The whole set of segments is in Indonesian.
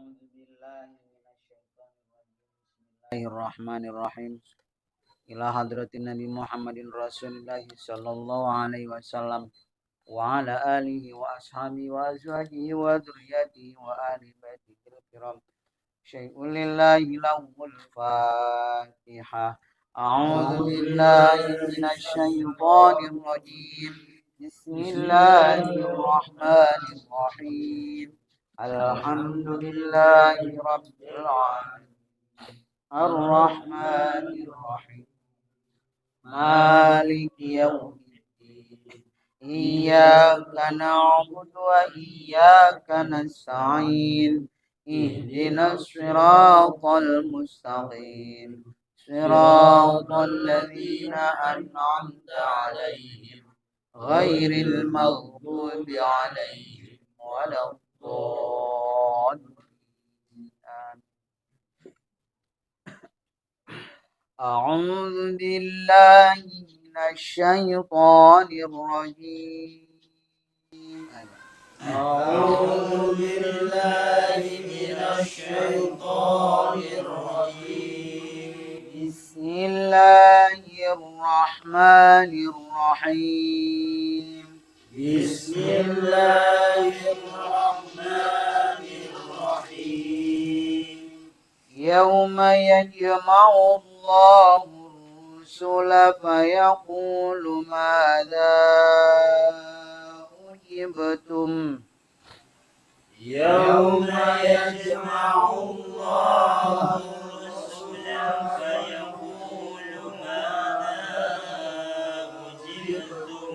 أعوذ بالله من الشيطان الرجيم بسم الله الرحمن الرحيم إلى حضرة النبي محمد رسول الله صلى الله عليه وسلم وعلى آله وأصحابه وأزواجه وذريته وآل بيته الكرام شيء لله له الفاتحة أعوذ بالله من الشيطان الرجيم بسم الله الرحمن الرحيم الحمد لله رب العالمين الرحمن الرحيم مالك يوم الدين إياك نعبد وإياك نستعين اهدنا الصراط المستقيم صراط الذين أنعمت عليهم غير المغضوب عليهم ولا الضالين. أعوذ بالله من الشيطان الرجيم. أعوذ بالله من الشيطان الرجيم. بسم الله الرحمن الرحيم. بسم الله الرحمن الرحيم. يوم يجمع الله الرسل فيقول ماذا أجبتم. يوم يجمع الله الرسل فيقول ماذا أجبتم.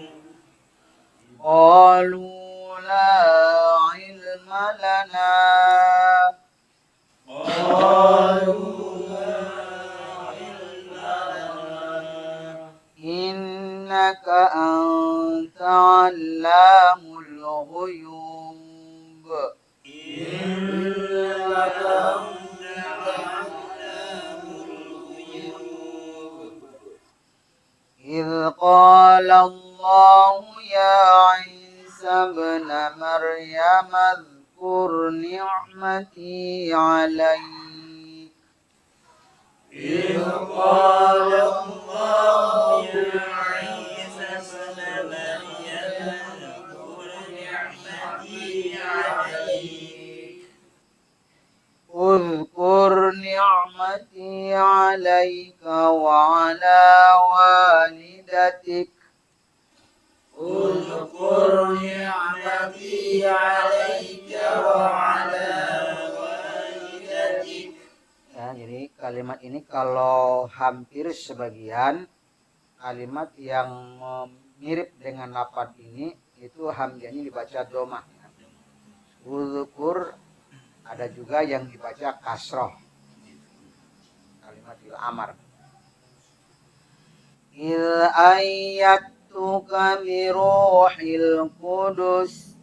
قالوا لا علم لنا إنك أنت علام الغيوب. إذ قال الله يا عيسى ابن مريم اذكر نعمتي عليك. إذ قال الله يا عيسى ابن مريم اذكر نعمتي عليك. اذكر نعمتي عليك وعلى والدتك. اذكر نعمتي عليك وعلى والدتك. Ya, jadi kalimat ini kalau hampir sebagian kalimat yang mirip dengan lafaz ini itu hamzahnya dibaca domah. Uzkur ada juga yang dibaca kasroh. Kalimat amar. Il ayyatuka bi ruhil qudus.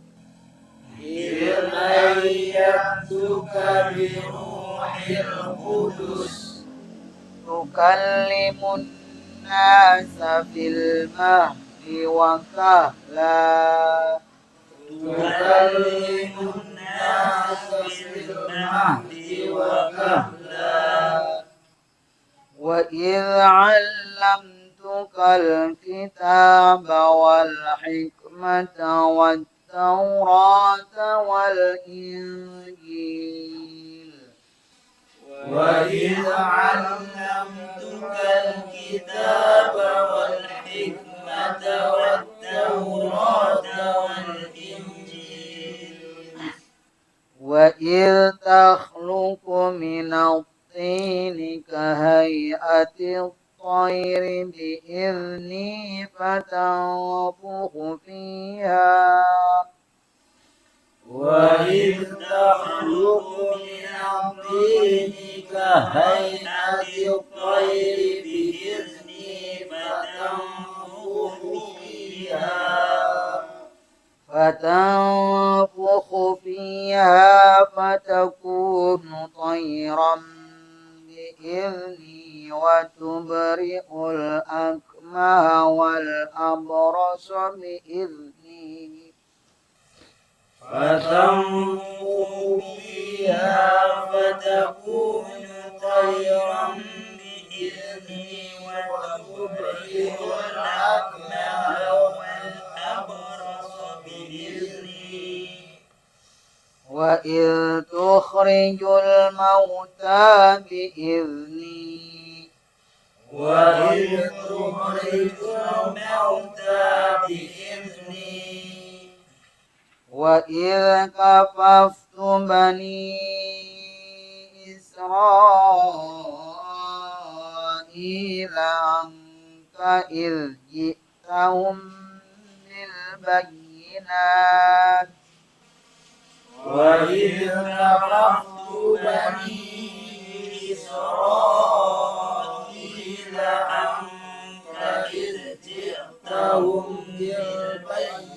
إذ أيدتك بروح القدس تكلم الناس في المهد وكهلا. تكلم الناس في المهد وكهلا. وإذ علمتك الكتاب والحكمة والتوراة والإنجيل. وإذ علمتك الكتاب والحكمة والتوراة والإنجيل. وإذ تخلق من الطين كهيئة الطير بإذني فتنفخ فيها. وإذ تخلق من الطين كهيئة الطير بإذني فتنفخ فيها فتكون طيرا بإذني وتبرئ الأكمه والأبرص بإذني. فتنفخ فيها فيها فتكون طيرا بإذني وتبرئ الأكمه والأبرص بإذني وإذ تخرج الموتى بإذني وإذ تخرج الموتى بإذني وإذ كففت بني إسرائيل عنك إذ جئتهم بالبينات وإذ كففت بني إسرائيل عنك إذ جئتهم بالبينات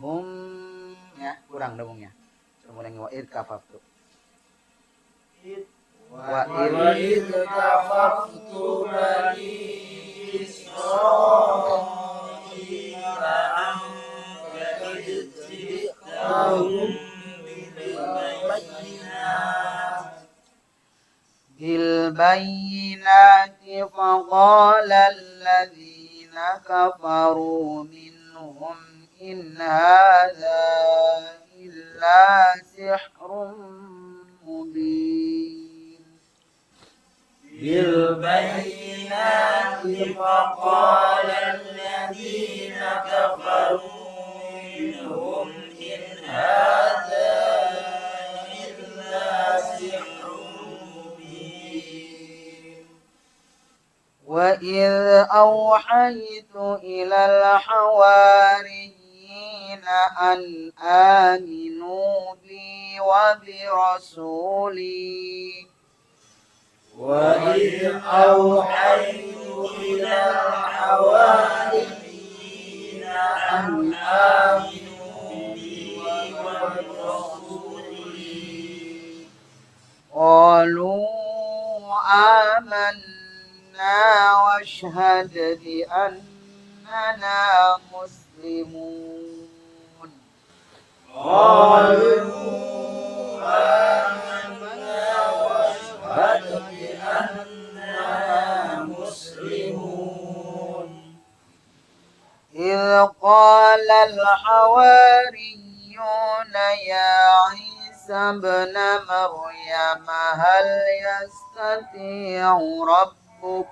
hum ya kurang dongnya kemudian wa id kafaftu وإذ كففت بني إسرائيل عنك إذ جئتهم بالبينات فقال الذين كفروا منهم إن هذا إلا سحر مبين بالبينات فقال الذين كفروا منهم إن هذا إلا سحر مبين وإذ أوحيت إلى الحواريين أن آمنوا بي وبرسولي وإذ أوحيت إلى الحواريين أن آمنوا بي وبرسولي قالوا آمنا واشهد بأننا مسلمون قالوا آمنا واشهد بأننا مسلمون إذ قال الحواريون يا عيسى ابن مريم هل يستطيع ربك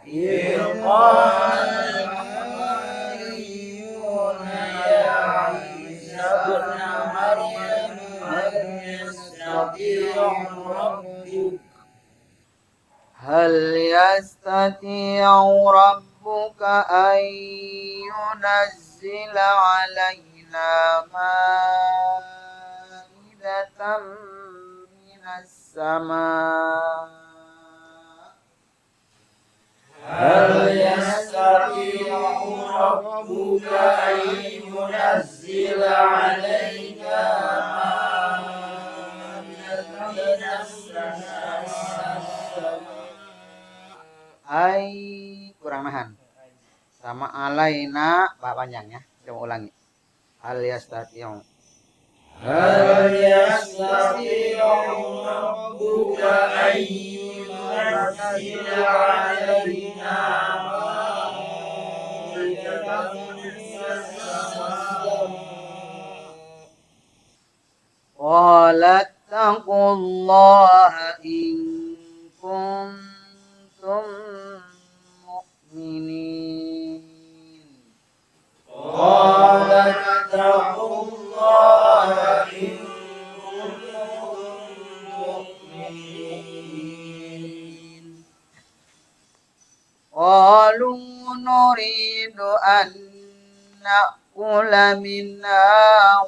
إذ قال الحواريون يا عيسى ابن مريم هل يستطيع ربك هل يستطيع ربك أن ينزل علينا مائدة من السماء هل يستطيع ربك أن ينزل علينا مائدة من السماء Ai kurang nahan sama alaina pak panjangnya coba ulangi hal yastati'u هل يستطيع ربك أن ينزل علينا مائدة من السماء qalat taqullaha in kuntum mu'minin قال اتقوا الله إن كنتم مؤمنين qalu nuridu an na'kula minha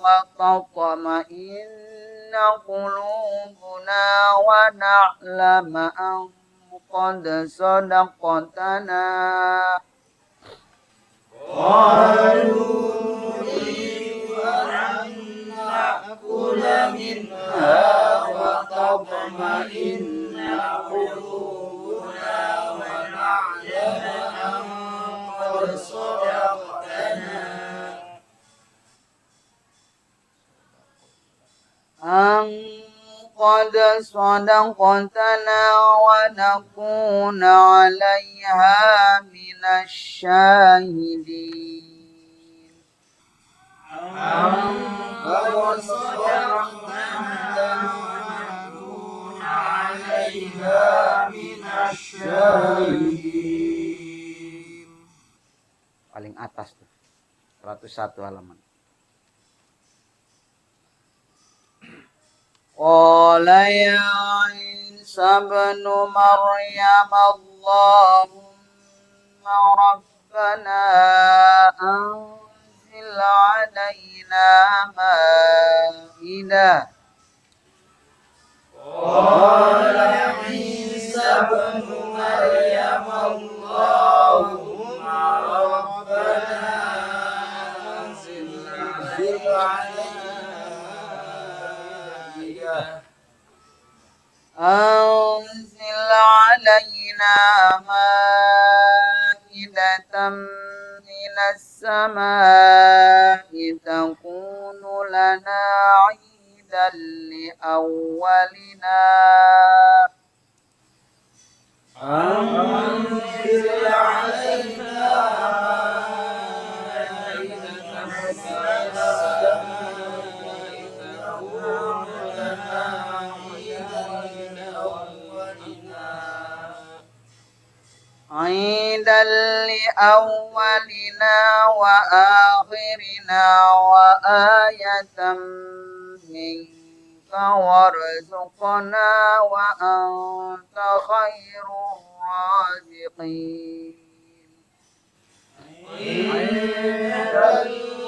wa tatma'inna qulubuna wa na'lama an qad sadaqtana قالوا نريد أن نأكل منها وتطمئن قلوبنا ونعلم أن أن قد صدقتنا ونكون عليها من الشاهدين أن قد صدقتنا ونكون عليها من الشاهدين. Paling atas tuh 101 halaman. Qala ya Isa ibn Maryam Allahumma rabbana anzil alaina ma'idah. Qala Isa ibn Maryam Allahumma rabbana anzil alaina أنزل علينا مائدة من السماء تكون لنا عيدا لأولنا أنزل علينا مائدة من السماء تكون لنا عيدا لأولنا وآخرنا وآية منك وارزقنا وأنت خير الرازقين. عيدا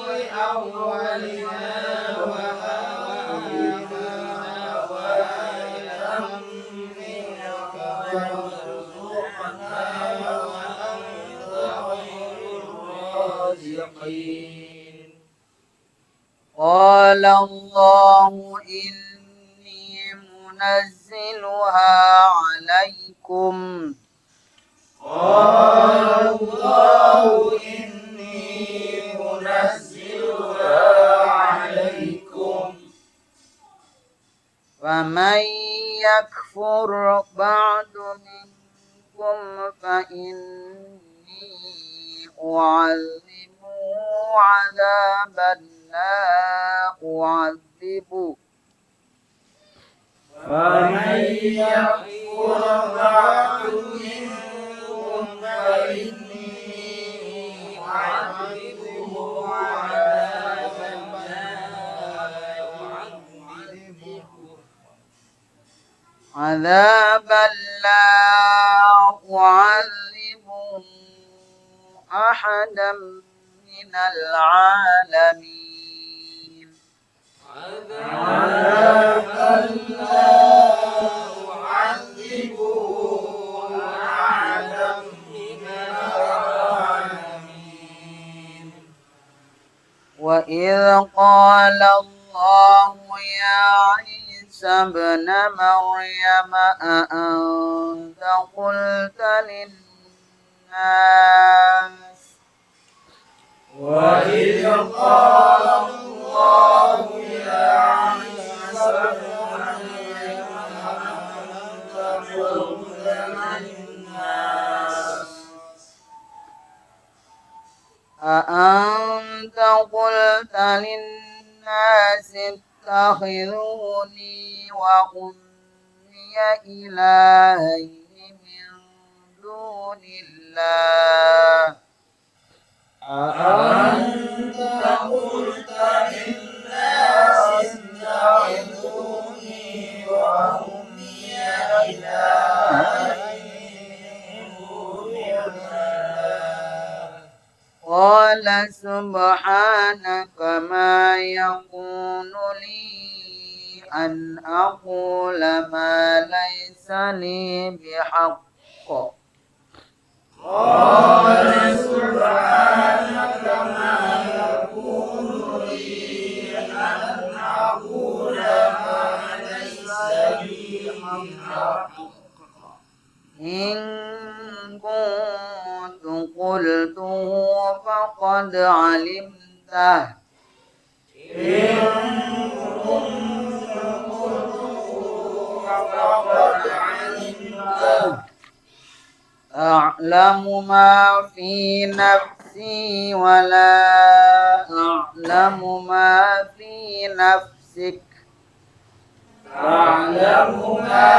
لأولنا وآخرنا وآية منك وارزقنا وأنت خير الرازقين. قال الله إني منزلها عليكم. قال الله إني منزلها عليكم فمن يكفر بعد منكم فإني أعذبه عذابا لا أعذبه فمن يكفر بعد منكم فإني أعذبه عذابا لا أعذبه أحدا من العالمين. عذابا لا أعذبه أحدا من العالمين. وإذ قال الله يا عيسى ابن مريم أأنت قلت للناس وإذ قال الله يا عيسى ابن مريم أأنت قلت للناس أأنت قلت للناس اتخذوني وأمي إلهين من دون الله أأنت قلت للناس اتخذوني وأمي إلهين من دون الله قال سبحانك ما يكون لي أن أقول ما ليس لي بحق قال سبحانك ما يكون لي أن أقول ما ليس لي بحق إن كنت قلته فقد علمته إن كنت فقد علمته أعلم ما في نفسي ولا أعلم ما في نفسك تعلم ما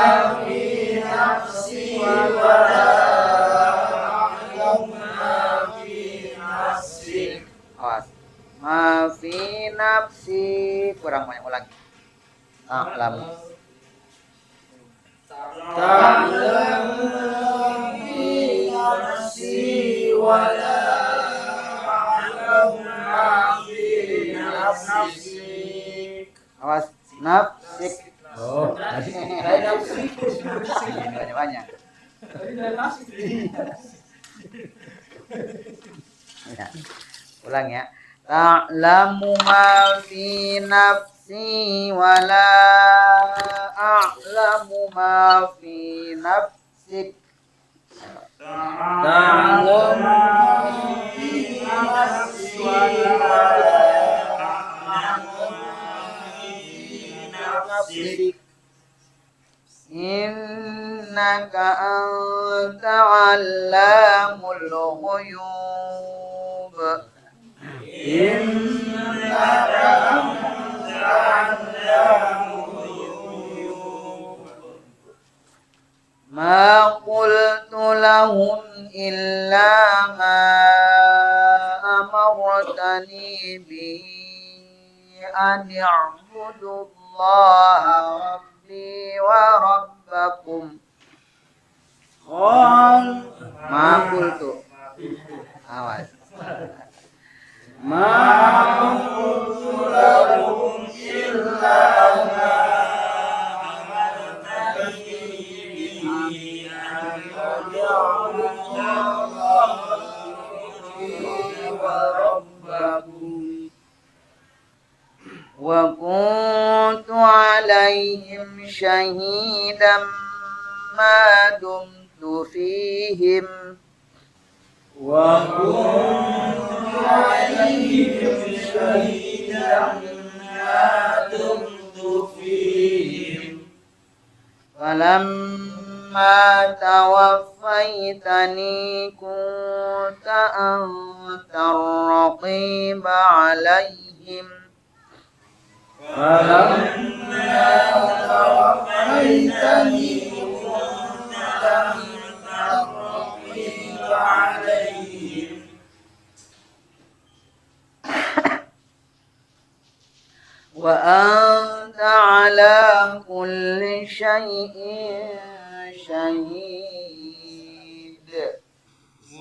في نفسي ولا أعلم ما في نفسك Awas. Ma fi nafsi, kurang banyak ulangi. A'lam. تعلم ما في نفسي ولا أعلم ما في نفسك Awas. Nafsik. Oh, Ini banyak. Ya. Ulang ya. Ta'lamu ma fi nafsi wala a'lamu ma fi nafsik. تعلم ما في نفسي ولا أعلم ما في نفسك Innaka anta 'allamul ghuyub. إنك أنت علام الغيوب Ma qultu lahum illa ma amartani bihi an i'budu Allah rabbi wa rabbakum. قال Ma qultu. Awas. ما قلت لهم إلا ما أمرتني به أن أعبدوا الله ربي وربكم وكنت عليهم شهيدا ما دمت فيهم وكنت عليهم شهيدا ما دمت فيهم فلما توفيتني كنت أنت الرقيب عليهم فلما توفيتني كنت أنت الرقيب عليهم وأنت على كل شيء شهيد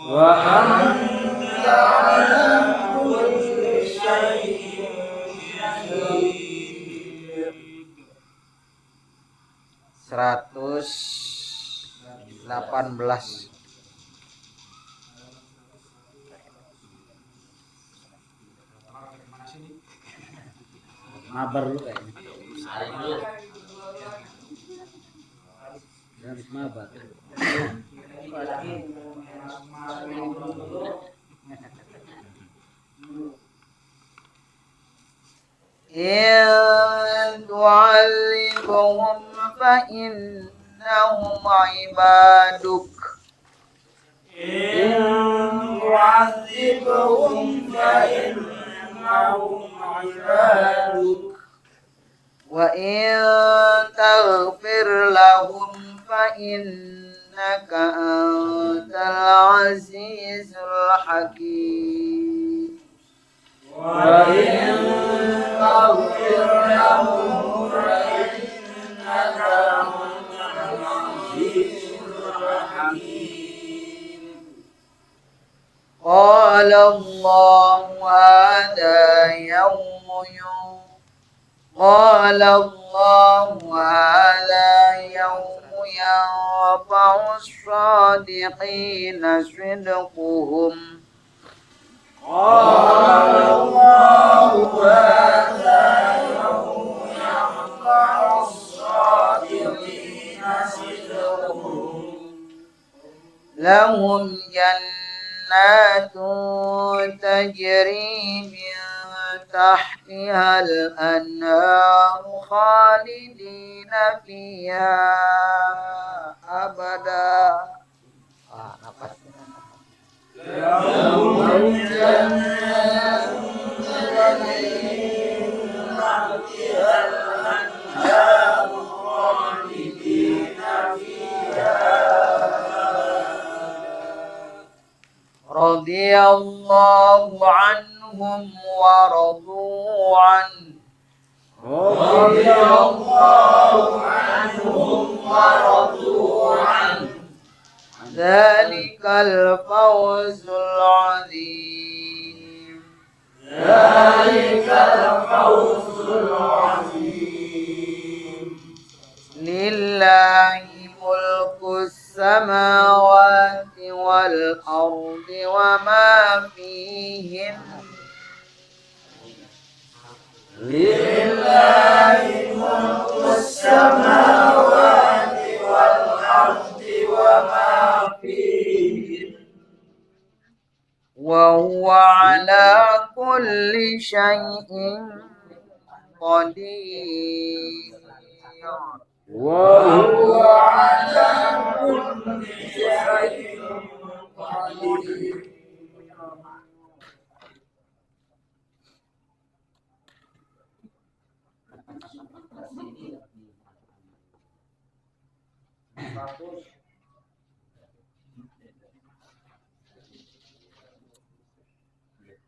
وأنت على كل شيء شهيد 118. Mabar lu kayaknya. Habis mabar. إن تعذبهم فإنهم عبادك إن تعذبهم فإنهم عبادك وإن تغفر لهم فإنك أنت العزيز الحكيم وإن تغفر لهم فإنك أنت العزيز الحكيم قال الله هذا يوم ينفع الصادقين صدقهم قال الله هذا يوم ينفع الصادقين صدقهم لهم جنات تجري من تحتها الأنهار خالدين فيها أبدا. لهم جنات تجري من تحتها الأنهار خالدين فيها رضي الله عنهم ورضوا عنه رضي الله عنهم ورضوا عنه ذلك الفوز العظيم. ذلك الفوز العظيم. لله ملك السماوات والأرض وما فيهن. لله ملك السماوات والأرض وما فيهن وهو على كل شيء قدير. وهو على كل شيء قدير.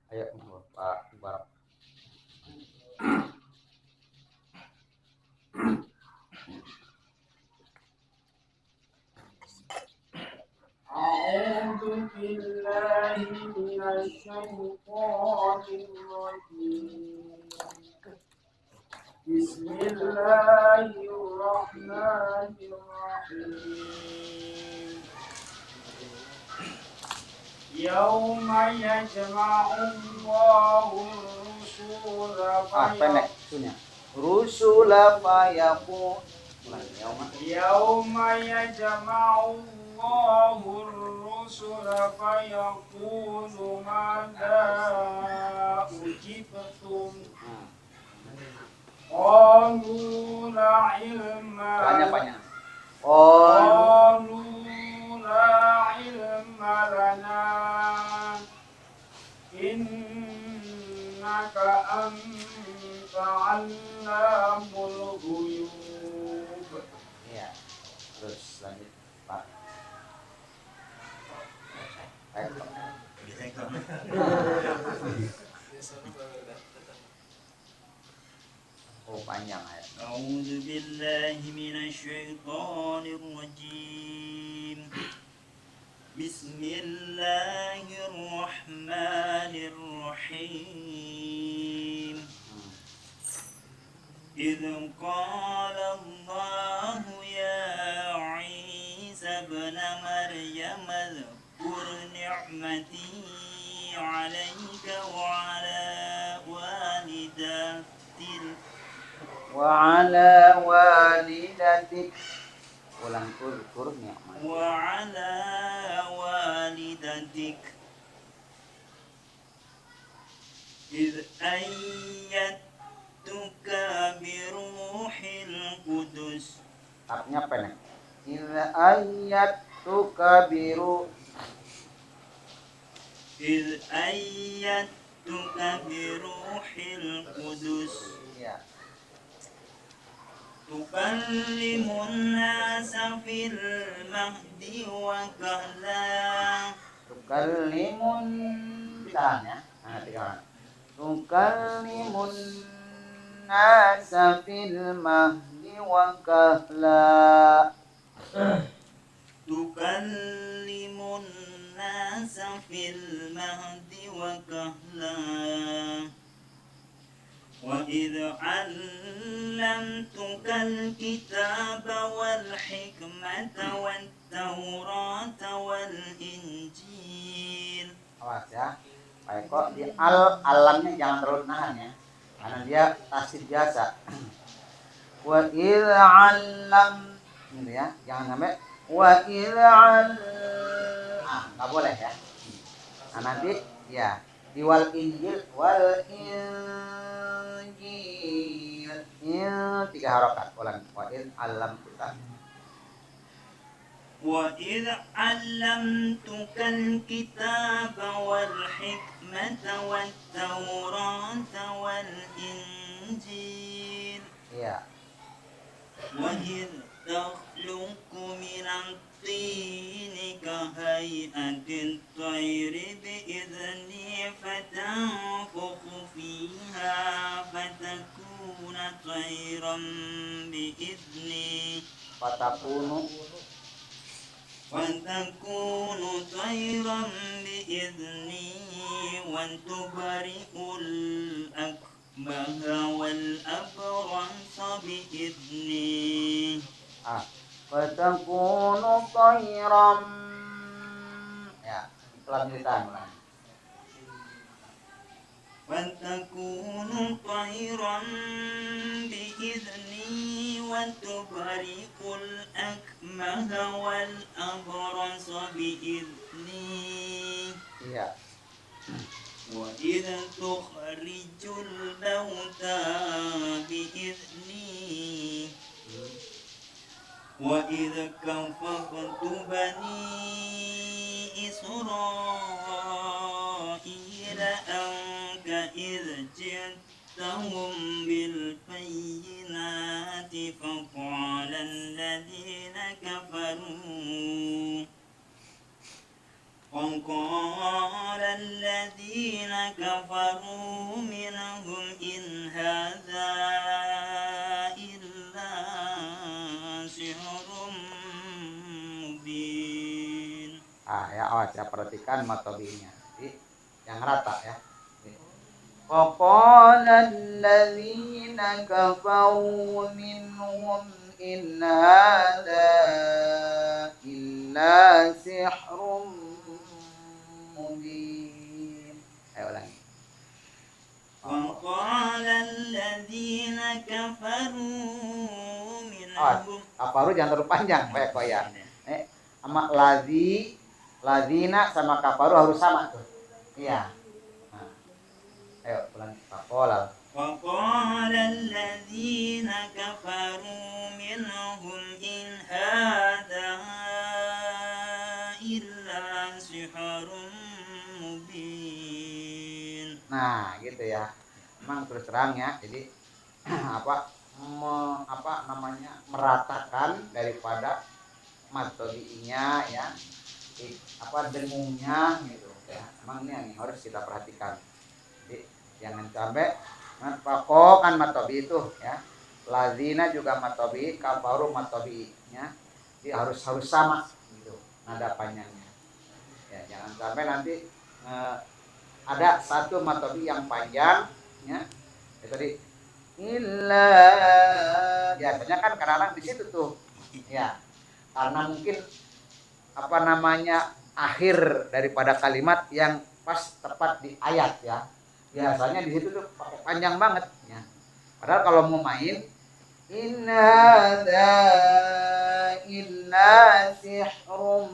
Ayo Pak Ibarat. أعوذ بالله من الشيطان الرجيم. بسم الله الرحمن الرحيم. يوم يجمع الله الرسل رسل فيقول يوم يجمع الله الرسل فيقول ماذا أجبتم قالوا لا علم قالوا لا علم لنا إنك أنت علام الغيوب. Ya, terus lanjut Pak. Oh panjang ya. أعوذ بالله من الشيطان الرجيم. بسم الله الرحمن الرحيم. إذ قال الله يا عيسى ابن مريم اذكر نعمتي عليك وعلى والدتك ulang kur nikmat وعلى والدتك إذ أيدتك بروح القدس. Tapnya pendek. Idza ayyatuka biru. إذ أيدتك بروح القدس. Ya. تكلم الناس في المهد وكهلا. Tukallimun tahannya. Nah, tiga. Tukallimun nasa fil mahdi wa kahla. تكلم الناس في المهد وكهلا. وإذ علمتك الكتاب والحكمة والتوراة والإنجيل. Awas ya. Baik kok di alamnya jangan terlalu nahan ya. Karena dia tasir biasa. Wa idz 'allam gitu ya. Jangan sampai wa idz 'al enggak boleh ya. Nah nanti ya Wal Injil tiga harokat ulang wa in alam kita وإذ علمتك الكتاب والحكمة والتوراة والإنجيل iya وإذ تخلق من الطين كهيئة الطير بإذني فتنفخ فيها فتكون طيرا بإذني fatakunu طيرا بإذني وتبرئ الأكمه والأبرص بإذني fatakunu tayram ya pelan lisan ulang وتكون طيرا بإذني وتبرئ الأكمه والأبرص بإذني iya وإذ تخرج الموتى بإذني وإذ كففت بني إسرائيل عنك إذ جئتهم بالبينات فقال الذين كفروا منهم إن هذا إلا سحر مبين. ya awas ya perhatikan matobinya yang rata ya. Waqala alladzina kafaru minhum in hadza illa sihrun mubin. Ayo ulangi. Waqala alladzina kafaru minhum. Kafaru jangan terlalu panjang kayak koyan. Sama lazina sama kafaru harus sama tuh. Iya. Ayo ulang faqala alladzina kafaru minhum in hadza illa sihrun mubin. Nah gitu ya, emang terus terang ya, jadi apa namanya meratakan daripada matodinya ya, dengungnya gitu ya, emang ini yang harus kita perhatikan. Jadi jangan sampai pokok kan matobi itu ya, lazina juga matobi, kafaru matobinya, jadi harus sama gitu nada panjangnya ya, jangan sampai nanti ada satu matobi yang panjang ya, tadi illa biasanya kan kadang-kadang di situ tuh ya, karena mungkin akhir daripada kalimat yang pas tepat di ayat ya, biasanya di situ tuh pakai panjang banget ya. Padahal kalau mau main inna hadza illa sihrun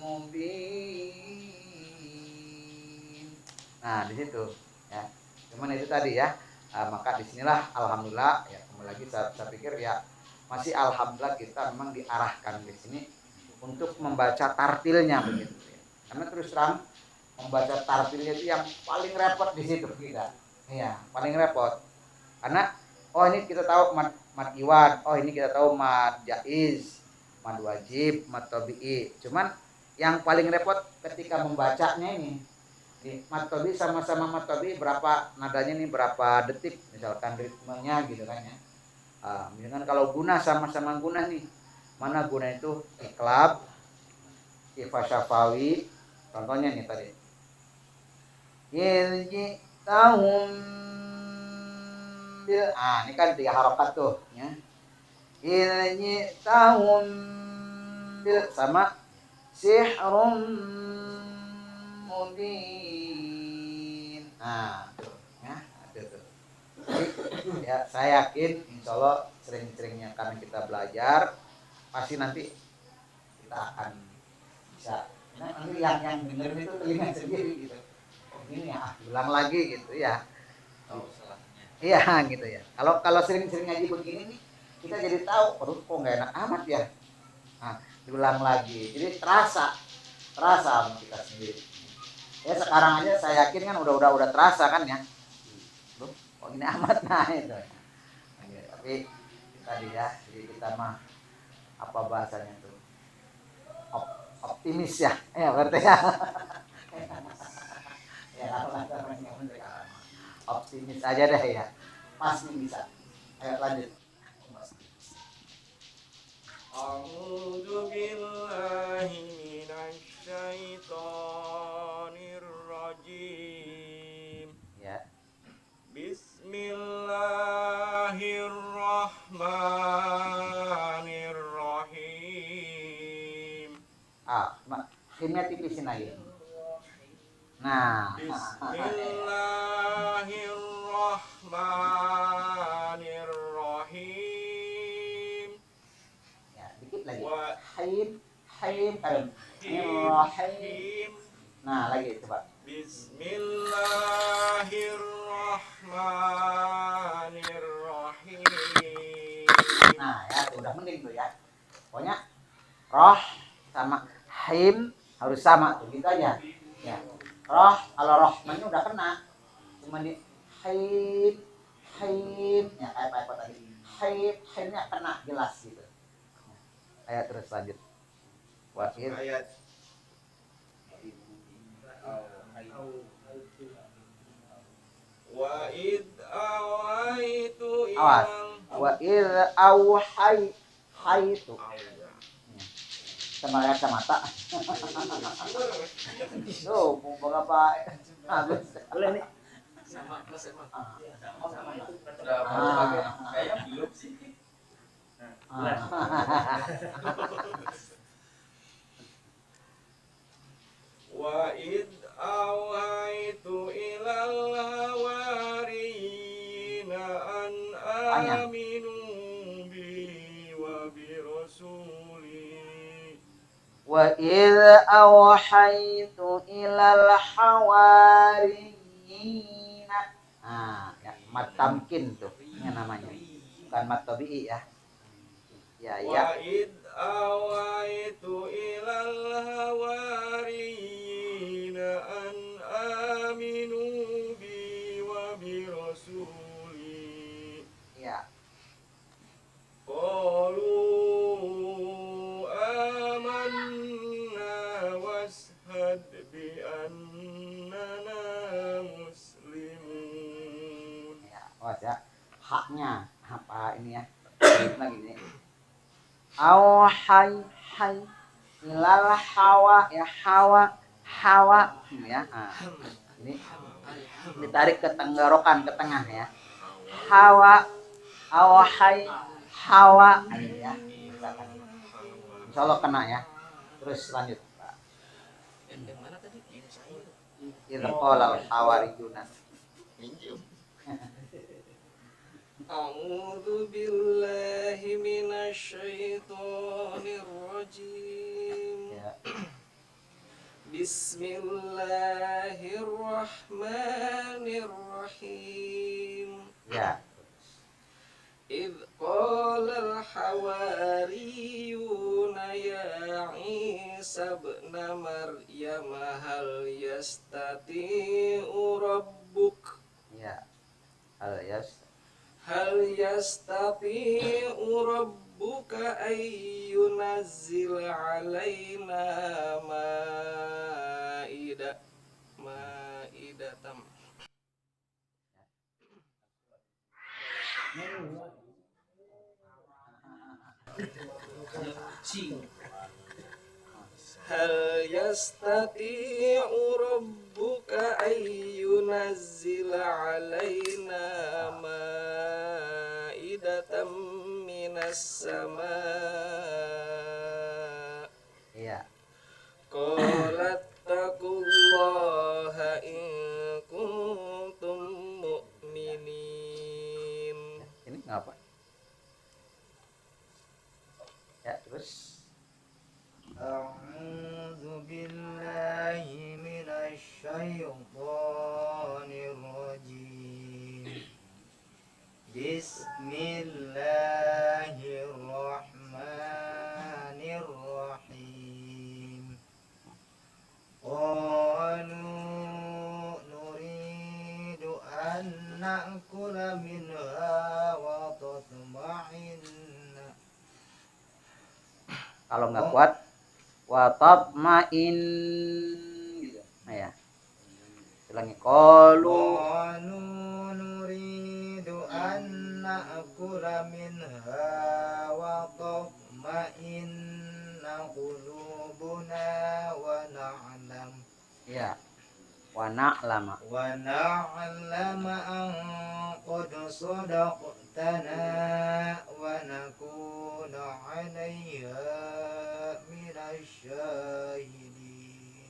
mubin. Nah di situ ya, cuman itu tadi ya, maka disinilah alhamdulillah ya, kembali lagi saya pikir ya masih alhamdulillah kita memang diarahkan di sini untuk membaca tartilnya begitu ya. Karena terus terang membaca tartilnya itu yang paling repot di situ kita. Iya, paling repot. Karena ini kita tahu mad iwad, ini kita tahu mad jaiz, mad wajib, mad tabi'i. Cuman yang paling repot ketika membacanya ini. Mad tabi'i sama-sama mad tabi'i berapa nadanya nih, berapa detik misalkan ritmenya gitu kan ya. Misalkan kalau guna sama-sama guna nih. Mana guna itu iklab, ifa syafawi, contohnya nih tadi. Ilji tahum bil, ini kan 3 harokat tuh ya. Ilji tahum bil sama sihrun mubin. Tuh ya, ada tuh. Jadi, ya saya yakin insyaallah sering-seringnya karena kita belajar pasti nanti kita akan bisa. Nah, nanti yang dengerin itu telinga sendiri gitu. begini ya, ulang lagi gitu ya. Iya gitu ya. Kalau sering-sering ngaji begini nih, kita jadi tahu, aduh kok nggak enak amat ya. Nah, diulang lagi. Jadi terasa sama kita sendiri. Ya sekarang aja saya yakin kan udah terasa kan ya. Duh, kok ini amat nah itu. Tapi tadi ya, jadi kita mah apa bahasanya tuh optimis ya berarti ya. Optimis aja deh ya, pasti bisa. Ayo lanjut. A'udzu billahi minasyaitonir rajim. Ya. Bismillahirrahmanirrahim. Himnya tipisin lagi. Nah, Bismillahirrahmanirrahim. ya, dikit lagi. Wa Rahim, Rahim. Nah, lagi coba. Bismillahirrahmanirrahim. Nah, ya, udah mending tuh ya. Pokoknya roh sama him harus sama tuh, gitu aja. Ya. Roh, kalau rahmannya udah kena. Cuma di him ya kayak apa tadi. Himnya kena jelas gitu. Ayat terus lanjut. Wakil. Ayat wa id awaitu Awas. Wa id hai itu. Sama kacamata. Tuh, mau apa? Habis. Boleh nih. sama kelas emang. Kayaknya belum sih. Wa id awaitu ilal hawariyina an aminu bi wa bi rasuli. Wa id awhaitu ilal hawariyina. Ya, mat tamkin tuh ini namanya. Bukan mat tabi'i ya. Ya. Wa id awaitu ilal hawariyina an aminu bi wa bi rasuli. Ya. Qalu amanna washhad bi annana muslimun. Ya, awas ya. Haknya apa ini ya? Lagi nih. Hai ilal hawa ya hawa ya. Ini ditarik ke tenggorokan ke tengah ya. Hawa hawa ini ya. Insyaallah kena ya. Terus lanjut. Yang mana tadi? Idza qala al-hawariyuna. A'udzu billahi minasyaitonir rajim. Ya. Bismillahirrahmanirrahim. Ya. إذ قال الحواريون يا عيسى ابن مريم هل يستطيع ربك Ya. هل يستطيع ربك أن ينزل علينا مائدة هل يستطيع ربك أن ينزل علينا مائدة من السماء Iya. قال اتقوا الله إن كنتم مؤمنين. Ini ngapa? Ya, terus أعوذ بالله من الشيطان Bismillahirrahmanirrahim. Qalu nuridu an na'kula minha wa tatma'inna. Kalau nggak kuat wa tatmain gitu. Nah ya. Ulangi qalu nuridu an na'kula minha wa tatma'inna qulubuna wa na'lam. ya. Wa na'lama an qad sadaqtana wa nakuna 'alayha minasyahidin.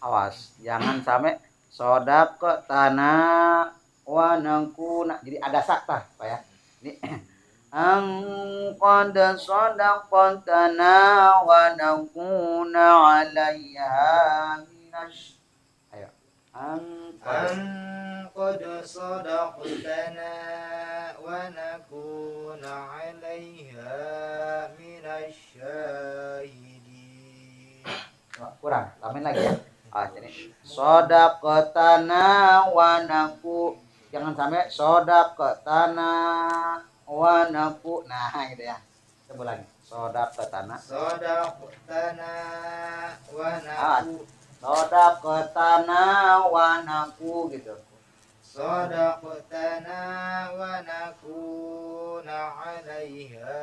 Awas, jangan sampai sodaqtana wa nakuna. Jadi ada sakta, Pak ya. Ini qad sadaqtana wa nakuna 'alaiha minash. Ayo. qad sadaqtana wa nakuna 'alayha minasyahidin. Kurang, tambahin lagi ya. Jadi sodaqtana wa naku, jangan sampai sodaqtana wa naku. Nah, gitu ya. Coba lagi. Sodaqtana wa naku. Sodaqtana wa naku gitu. Sadaqtana wa nakuna 'alaiha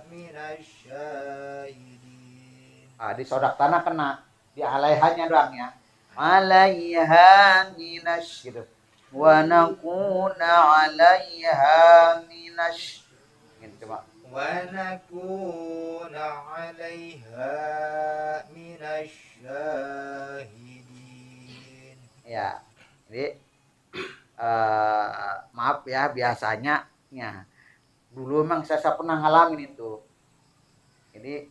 minasyahidin. Di sodaqtana kena, di alaihanya doang ya. Alaiha minash gitu. Wa nakuna 'alaiha minash. Gitu coba. Wa nakuna 'alaiha minasyahidin. Ya. Jadi maaf ya, biasanya ya, dulu emang saya pernah ngalamin itu. Jadi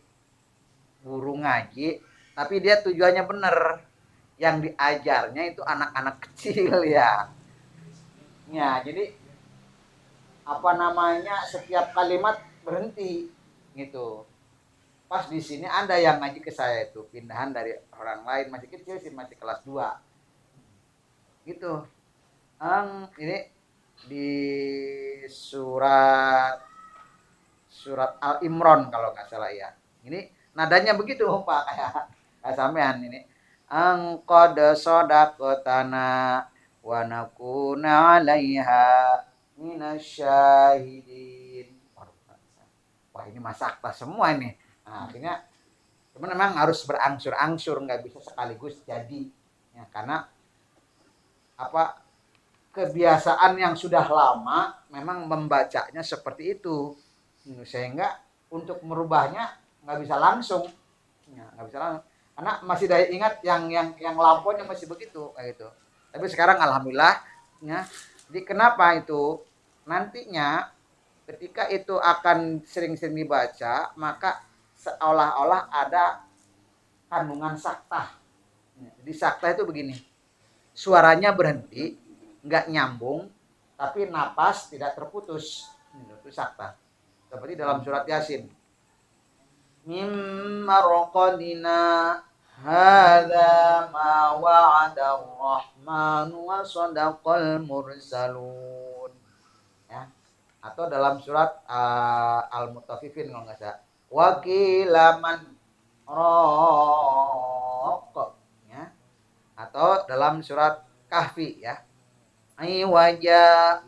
guru ngaji, tapi dia tujuannya bener. Yang diajarnya itu anak-anak kecil ya. Ya, jadi apa namanya, setiap kalimat berhenti gitu. Pas di sini ada yang ngaji ke saya itu, pindahan dari orang lain, masih kecil sih, masih kelas 2. Gitu. Ini di surat Al-Imran kalau nggak salah ya. Ini nadanya begitu Pak, kayak sampean ini. Qad sadaqtana wa nakuna 'alaiha minasyahidin. Wah, ini masakta semua ini. Nah, akhirnya cuman memang harus berangsur-angsur, nggak bisa sekaligus jadi. Ya, karena apa, kebiasaan yang sudah lama memang membacanya seperti itu, sehingga untuk merubahnya nggak bisa langsung, ya, nggak bisa langsung. Karena masih daya ingat yang lampaunya masih begitu kayak gitu. Tapi sekarang alhamdulillah, ya. Jadi kenapa itu nantinya ketika itu akan sering-sering dibaca, maka seolah-olah ada kandungan sakta. Jadi sakta itu begini, suaranya berhenti, nggak nyambung, tapi napas tidak terputus. Itu sakta. Seperti dalam surat Yasin. Mimma raqadina hadza ma wa'ada ar-rahman wa sadaqal mursalun. Ya. Atau dalam surat Al-Mutaffifin kalau nggak salah. Wa qila man raq, ya. Atau dalam surat Kahfi ya. Ai wajah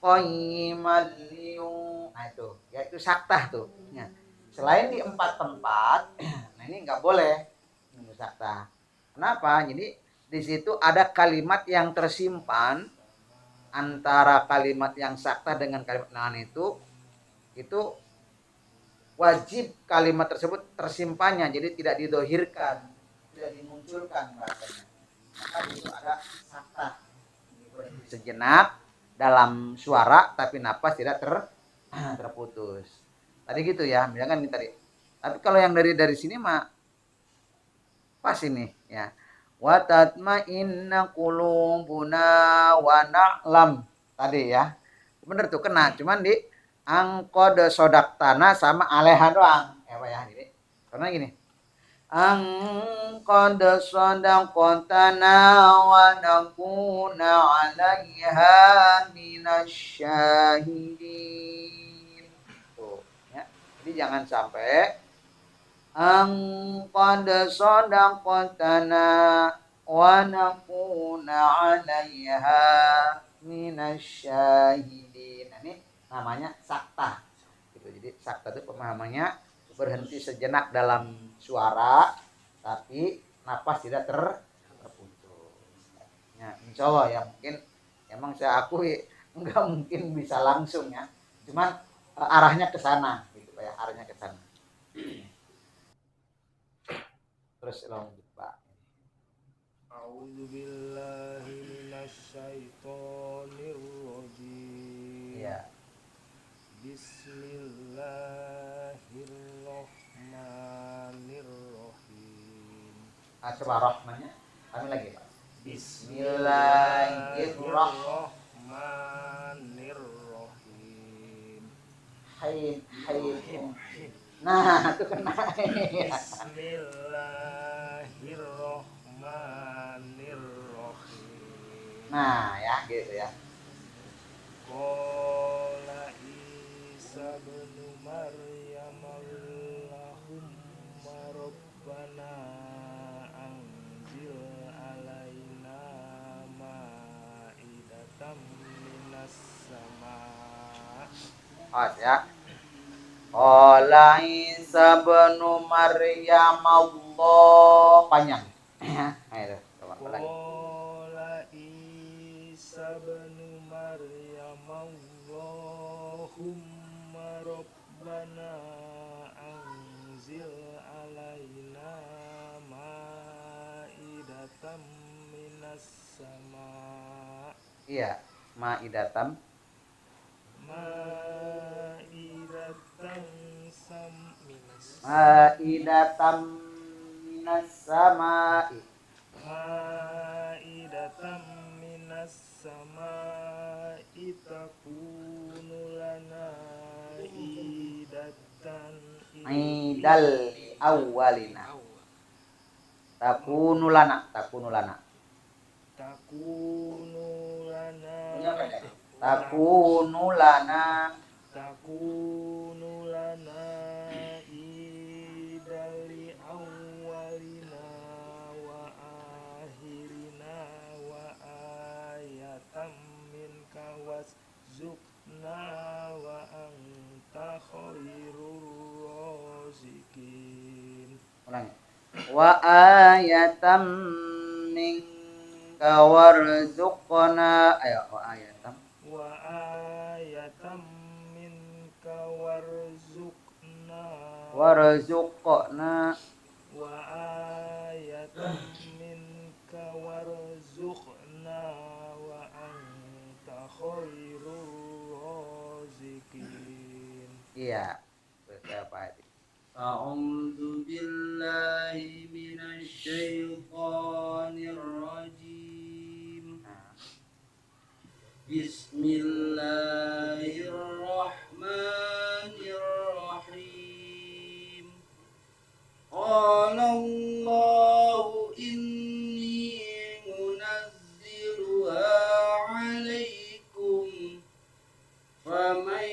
qayyiman liyu. Nah itu, ya itu saktah tuh. Ya. Selain di 4 tempat, nah ini nggak boleh sakta. Kenapa? Jadi di situ ada kalimat yang tersimpan antara kalimat yang sakta dengan kalimat nahan itu wajib kalimat tersebut tersimpannya, jadi tidak didohirkan, tidak dimunculkan bahasanya. Maka itu ada sakta. Sejenak dalam suara tapi napas tidak terputus. Tadi gitu ya, misalkan ini tadi. Tapi kalau yang dari sini mah pas ini ya. Wa tatma'inna qulubuna wa na'lam tadi ya. Bener tuh kena, cuman di angkode sodak tanah sama alehan doang. Ya Pak ya ini. Karena gini. Angkode sodak tanah wa nakuna 'alaiha minasyahidin. Tuh, ya. Jadi jangan sampai angkode sodak tanah wa nakuna 'alaiha minasyahidin. Nah, ini namanya sakta. Gitu. Jadi sakta itu pemahamannya berhenti sejenak dalam suara, tapi napas tidak terputus. Ya, insya Allah ya mungkin emang saya akui nggak mungkin bisa langsung ya, cuman arahnya ke sana, gitu ya, arahnya ke sana. Terus lanjut Pak. A'udzubillahi minasyaitonirrajim. Iya. Bismillahirrahmanirrahim. Coba rahmannya kami lagi Pak. Bismillahirrahmanirrahim. Hai. Nah, itu kena. Bismillahirrahmanirrahim. Nah, ya gitu ya. Qala Isa bin Maryam Allahumma rabbana anzil alaina ma'idatan minas sama. Ya. Qala Isa bin Maryam Allah panjang. Ayo coba lagi. Qala Isa bin Maryam Allahumma rabbana anzil alaina ma'idatan minas sama. Iya, ma'idatam. Ma'idatam minas sama'i. Ma'idatan minas sama'i takunu lana idatan Idal li awwalina. Takunu lana. takunu lana idali awalina wa akhirina wa ayatam minka waszuqna wa anta khairur raziqin. Ulangi. Wa ayatam minka warzuqna. Ayo wa ayatam. Wa ayatam minka warzuqna Wa ayatam minka warzuqna wa anta khairur raziqin. Iya. Berapa itu? A'udzu billahi minasyaitonir rajim. Bismillahirrahmanirrahim. Qala Allahu inni munazziluha 'alaikum faman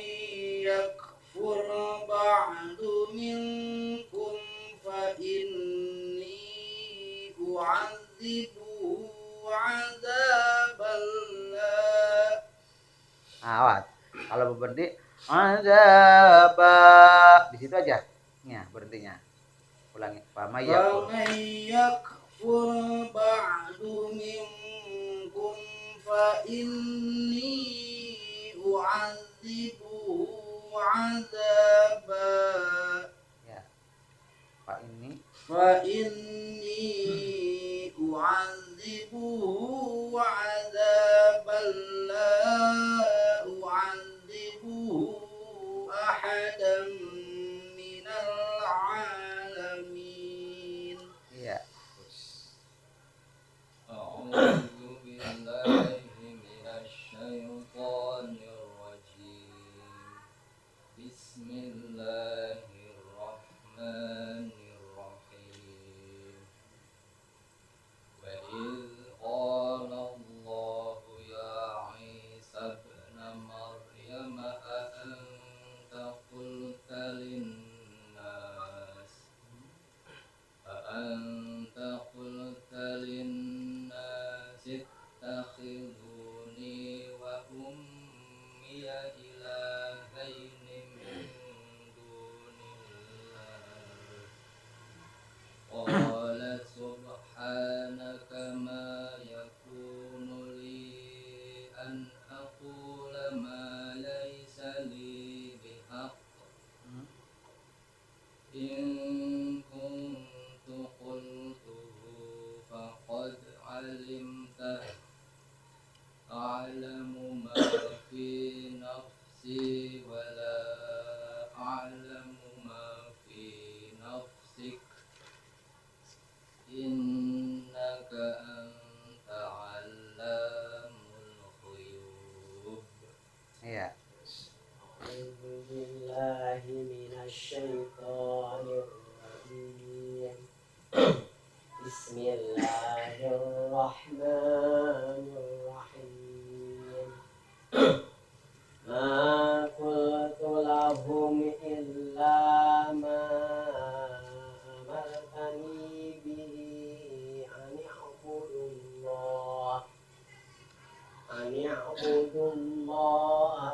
yakfur ba'du minkum fa inni u'adzibuhu 'adzaban Awas. Kalau berhenti azaba di situ aja. Ya, berhentinya. Ulangi. Fama yakfur ba'du minkum fa inni u'adzibuhu 'adzaba. Ya. Fa inni u'adzibuhu 'adzaban la u'adzibuhu ahadan minal 'alamin. iya. A'udzu billahi minasy syaithanir rajim. Bismillahirrahmanirrahim. Ma qultu lahum illa ma amartani bihi an i'budullaha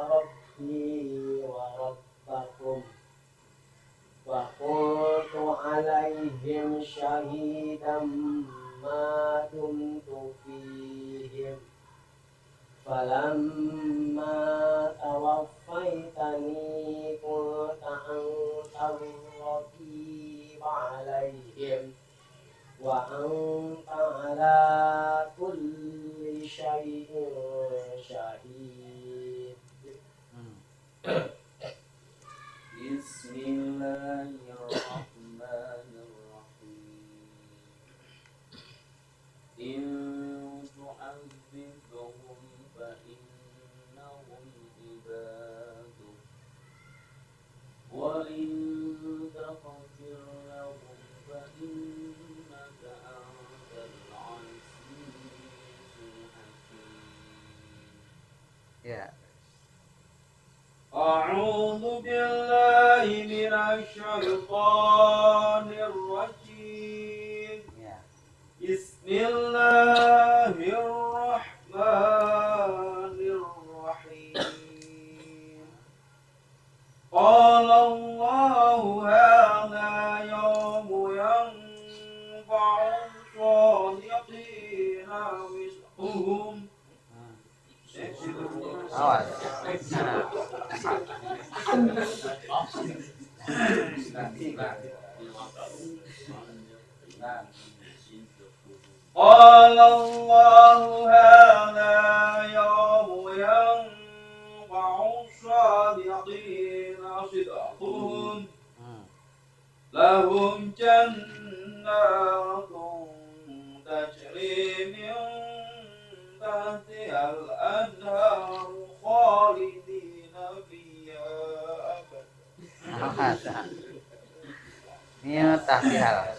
rabbi wa rabbakum wa qultu alaihim syahidan ma dumtu fihim falamma tawaffaytani kunta antar raqiba alaihim wa anta ala kulli syai'in syahid. Bismillahirrahmanirrahim. In tu'adzibhum fa innahum ibaduk wa in taghfir lahum fa innaka antal azizul hakim. Ya. A'udzu billahi minasy syaithanir rajim. Ya. Bismillahirrahmanirrahim. Qala Allahu hadha yawmu yanfa'u shadiqina wisquhum. Awas. قال الله هذا يوم ينفع الصادقين صدقهم لهم جنات تجري من تحتها الأنهار خالدين فيها أبدا. Ini tahtihal.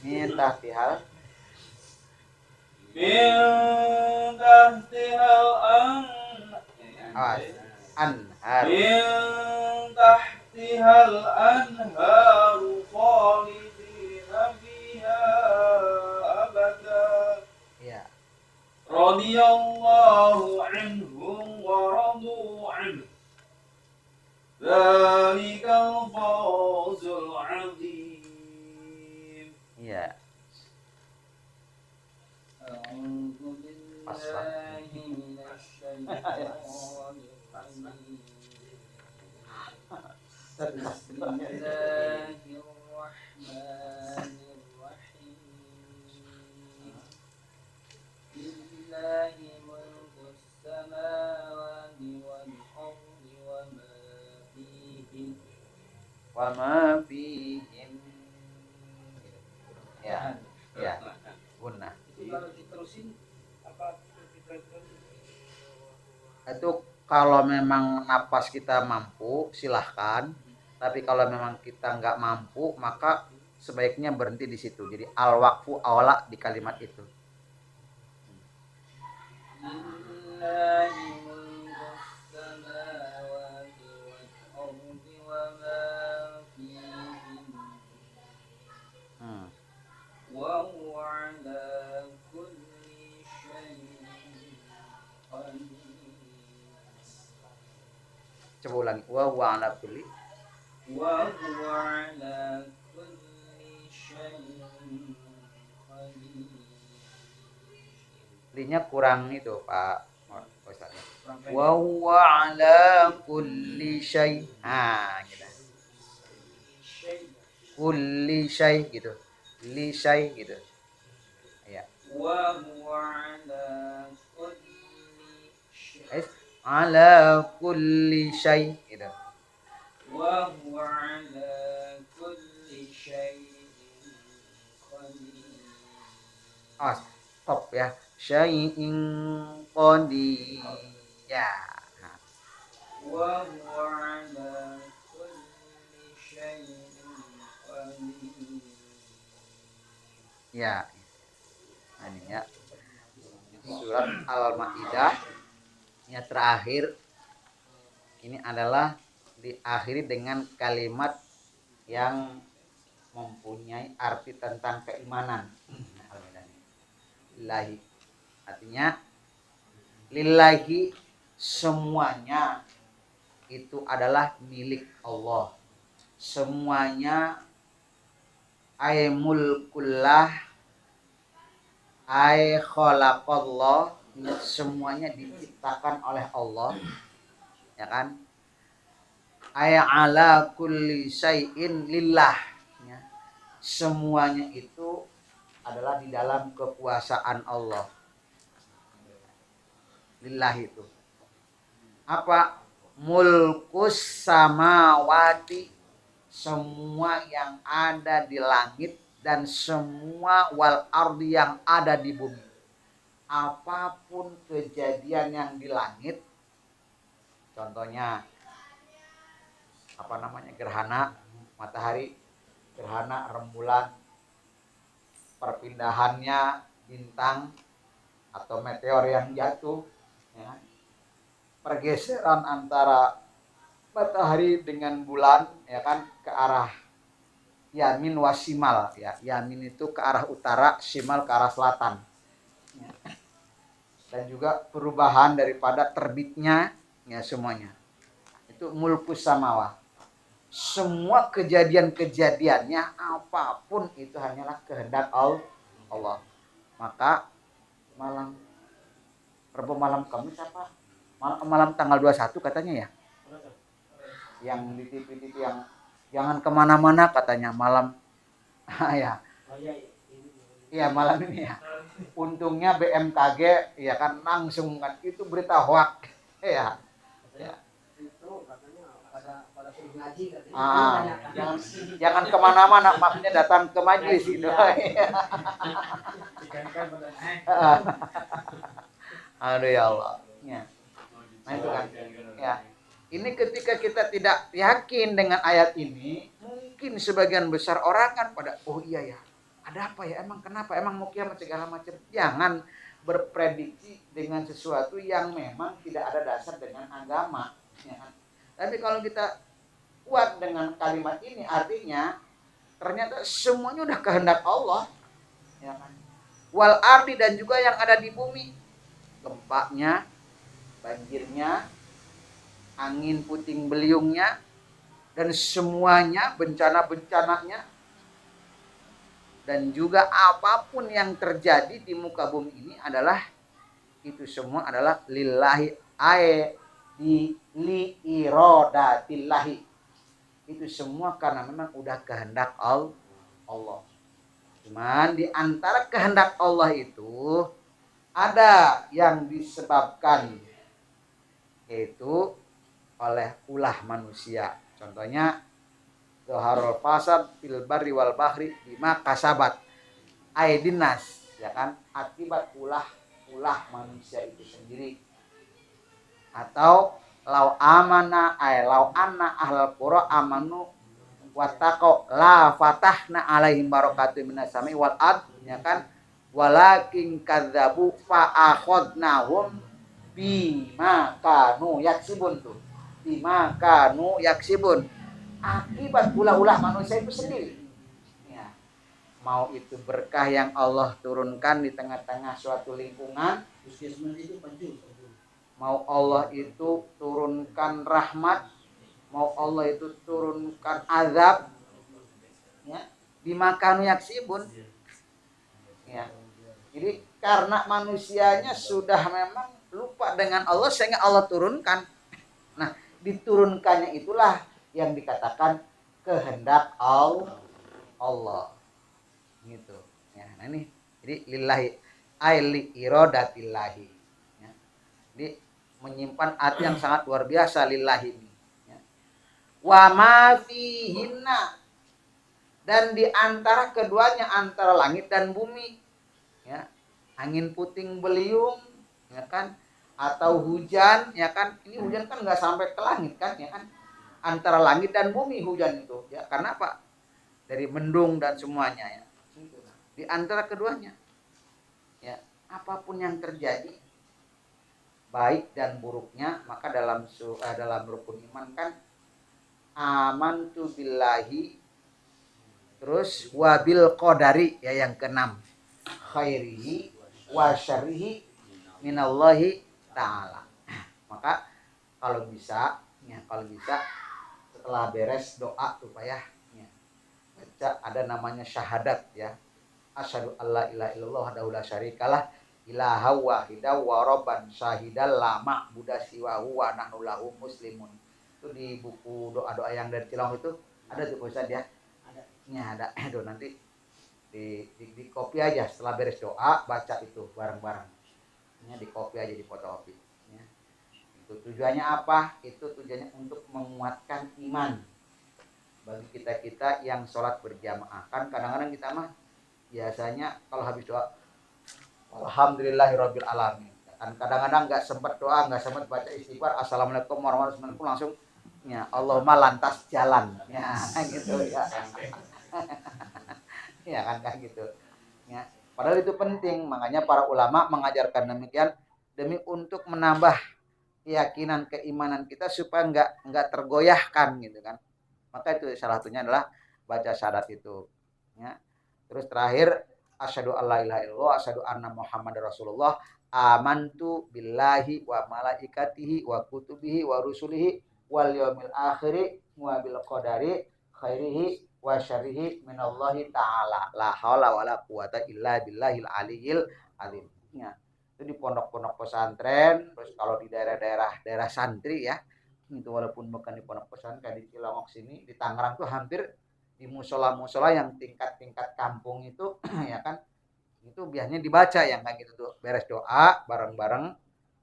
Min tahtihal. Min tahtihal Awas. Anhar. Min tahtihal anharu khalidina fiha abada. Ya. Radiyallahu anhum wa radu anhu. Dzalikal fawzul 'adzim. Ya. A'udzu billahi minasy syaithanir rajim. Bismillahirrahmanirrahim. Lillahi mulkus samawati wal ardi wa ma fihim. Wa ma fihim. Ya. Ya. Gunnah. Itu kalau diterusin apa Itu kalau memang napas kita mampu silahkan, tapi kalau memang kita nggak mampu maka sebaiknya berhenti di situ. Jadi al-waqfu aula di kalimat itu. Lillahi mulkus samawati wal ardi wa ma fihim. Wa huwa ala kulli syai'in qadir. Coba ulangi. Wa huwa ala kulli. Wa huwa ala kulli syai'in qadir. Linya kurang itu Pak Ustaz. Wa huwa ala kulli syai. Gitu. Kulli syai gitu. Li syai gitu. Ya. Wa huwa ala kulli syai'in. Ala kulli syai gitu. Wa huwa ala kulli syai'in qadir. Stop ya. Syai'in qadir. Ya. Wa huwa ala kulli syai'in qadir. Ya. Nah, ini ya. Surat Al-Maidah yang terakhir ini adalah diakhiri dengan kalimat yang mempunyai arti tentang keimanan. Lillahi. Artinya lillahi, semuanya itu adalah milik Allah. Semuanya ay mulkullah ay khalaqallah, semuanya diciptakan oleh Allah, ya kan? Ay ala kulli syai'in lillah, ya. Semuanya itu adalah di dalam kekuasaan Allah. Lillah itu apa? Mulkus samawati, semua yang ada di langit dan semua wal ardi yang ada di bumi. Apapun kejadian yang di langit, contohnya apa namanya, gerhana matahari, gerhana rembulan, perpindahannya bintang atau meteor yang jatuh, ya, pergeseran antara matahari dengan bulan, ya kan, ke arah yamin wasimal, ya. Yamin itu ke arah utara, simal ke arah selatan, ya. Dan juga perubahan daripada terbitnya, ya, semuanya itu mulkus samawa. Semua kejadian-kejadiannya apapun itu hanyalah kehendak Allah. Maka malam Kamis apa? Malam tanggal 21 katanya, ya. Yang di TV yang jangan kemana-mana katanya malam. Ya. Iya, malam ini, ya. Untungnya BMKG, ya kan, langsung kan itu berita hoax, ya. Ya. Itu katanya pada suruh ngaji katanya. Jangan kemana-mana, maksudnya datang ke majelis gitu. Aduh ya Allah. Ya. Nah itu kan. Ya. Ini ketika kita tidak yakin dengan ayat ini, mungkin sebagian besar orang kan pada, oh iya ya, ada apa ya, emang kenapa, emang mau kiamat segala macam. Jangan berprediksi dengan sesuatu yang memang tidak ada dasar dengan agama, ya kan? Tapi kalau kita kuat dengan kalimat ini, artinya ternyata semuanya udah kehendak Allah, ya kan? Wal ardi, dan juga yang ada di bumi, gempanya, banjirnya, angin puting beliungnya, dan semuanya, bencana-bencananya, dan juga apapun yang terjadi di muka bumi ini adalah, itu semua adalah lillahi ay di li irodatillahi. Itu semua karena memang udah kehendak Allah. Cuman di antara kehendak Allah itu ada yang disebabkan, yaitu oleh ulah manusia. Contohnya zaharul fasad fil barri wal bahri bima kasabat aydin nas, ya kan, akibat ulah manusia itu sendiri. Atau lau amana lau anna ahlal qura amanu wattaqau la fatahna alaihim barakatun minas sami wal ard, ya kan, walakin kadzabu fa akhadnahum bima kanu yaksibun tuh. Bima kanu yaksibun, akibat ulah manusia itu sendiri, ya. Mau itu berkah yang Allah turunkan di tengah-tengah suatu lingkungan, mau Allah itu turunkan rahmat, mau Allah itu turunkan azab, ya, bima kanu yaksibun, ya. Jadi karena manusianya sudah memang lupa dengan Allah sehingga Allah turunkan. Nah, diturunkannya itulah yang dikatakan kehendak Allah. Gitu. Ya, nah ini jadi lillahi aili irodatillahi. Ya. Jadi menyimpan arti yang sangat luar biasa lillahi ini. Ya. Wa ma fihinna, dan di antara keduanya, antara langit dan bumi, ya, angin puting beliung, ya kan, atau hujan, ya kan, ini hujan kan nggak sampai ke langit kan, ya kan, antara langit dan bumi hujan itu, ya, karena apa, dari mendung dan semuanya, ya. di antara keduanya. Ya, apapun yang terjadi baik dan buruknya, maka dalam rukun iman kan amantu billahi, terus wabil qadari, ya yang keenam, khairihi wa syarrihi minallahi ta'ala. Maka kalau bisa setelah beres doa tuh Pak ya, baca ada namanya syahadat ya. Asyhadu alla ilaha illallah wahdahu la syarikalah ilaha wahidaw wa rabban syahidal la ma'budu siwahu wa nahnu lahu muslimun. Itu di buku doa-doa yang dari Cilong itu ada tuh Ustaz ya. Ada. Itu nanti di copy aja setelah beres doa, baca itu bareng-bareng. Di copy aja, di fotokopi. Ya. Itu tujuannya apa? Itu tujuannya untuk menguatkan iman bagi kita yang sholat berjamaah. Kan kadang-kadang kita mah biasanya kalau habis doa alhamdulillahirabbil alamin. Kan kadang-kadang nggak sempat doa, nggak sempat baca istighfar, assalamualaikum warahmatullahi wabarakatuh, langsung ya Allahumma lantas jalan. Ya gitu ya. Ya kan kayak gitu. Ya. Padahal itu penting, makanya para ulama mengajarkan demikian demi untuk menambah keyakinan keimanan kita supaya nggak tergoyahkan gitu kan. Maka itu salah satunya adalah baca syahadat itu. Ya. Terus terakhir asyhadu alla ilaha illallah asyhadu anna muhammadar rasulullah amantu billahi wa malaikatihi wa kutubihi wa rusulihi wal yaumil akhiri wa bil qadari khairihi wa syarrihi minallahi ta'ala la haula wala quwata illa billahil aliyil azim. Ya. Itu di pondok-pondok pesantren, terus kalau di daerah santri ya, itu walaupun bukan di pondok pesantren kayak di Cilongok sini, di Tangerang tuh hampir di musola-musola yang tingkat-tingkat kampung itu ya kan, itu biasanya dibaca yang kayak gitu tuh, beres doa bareng-bareng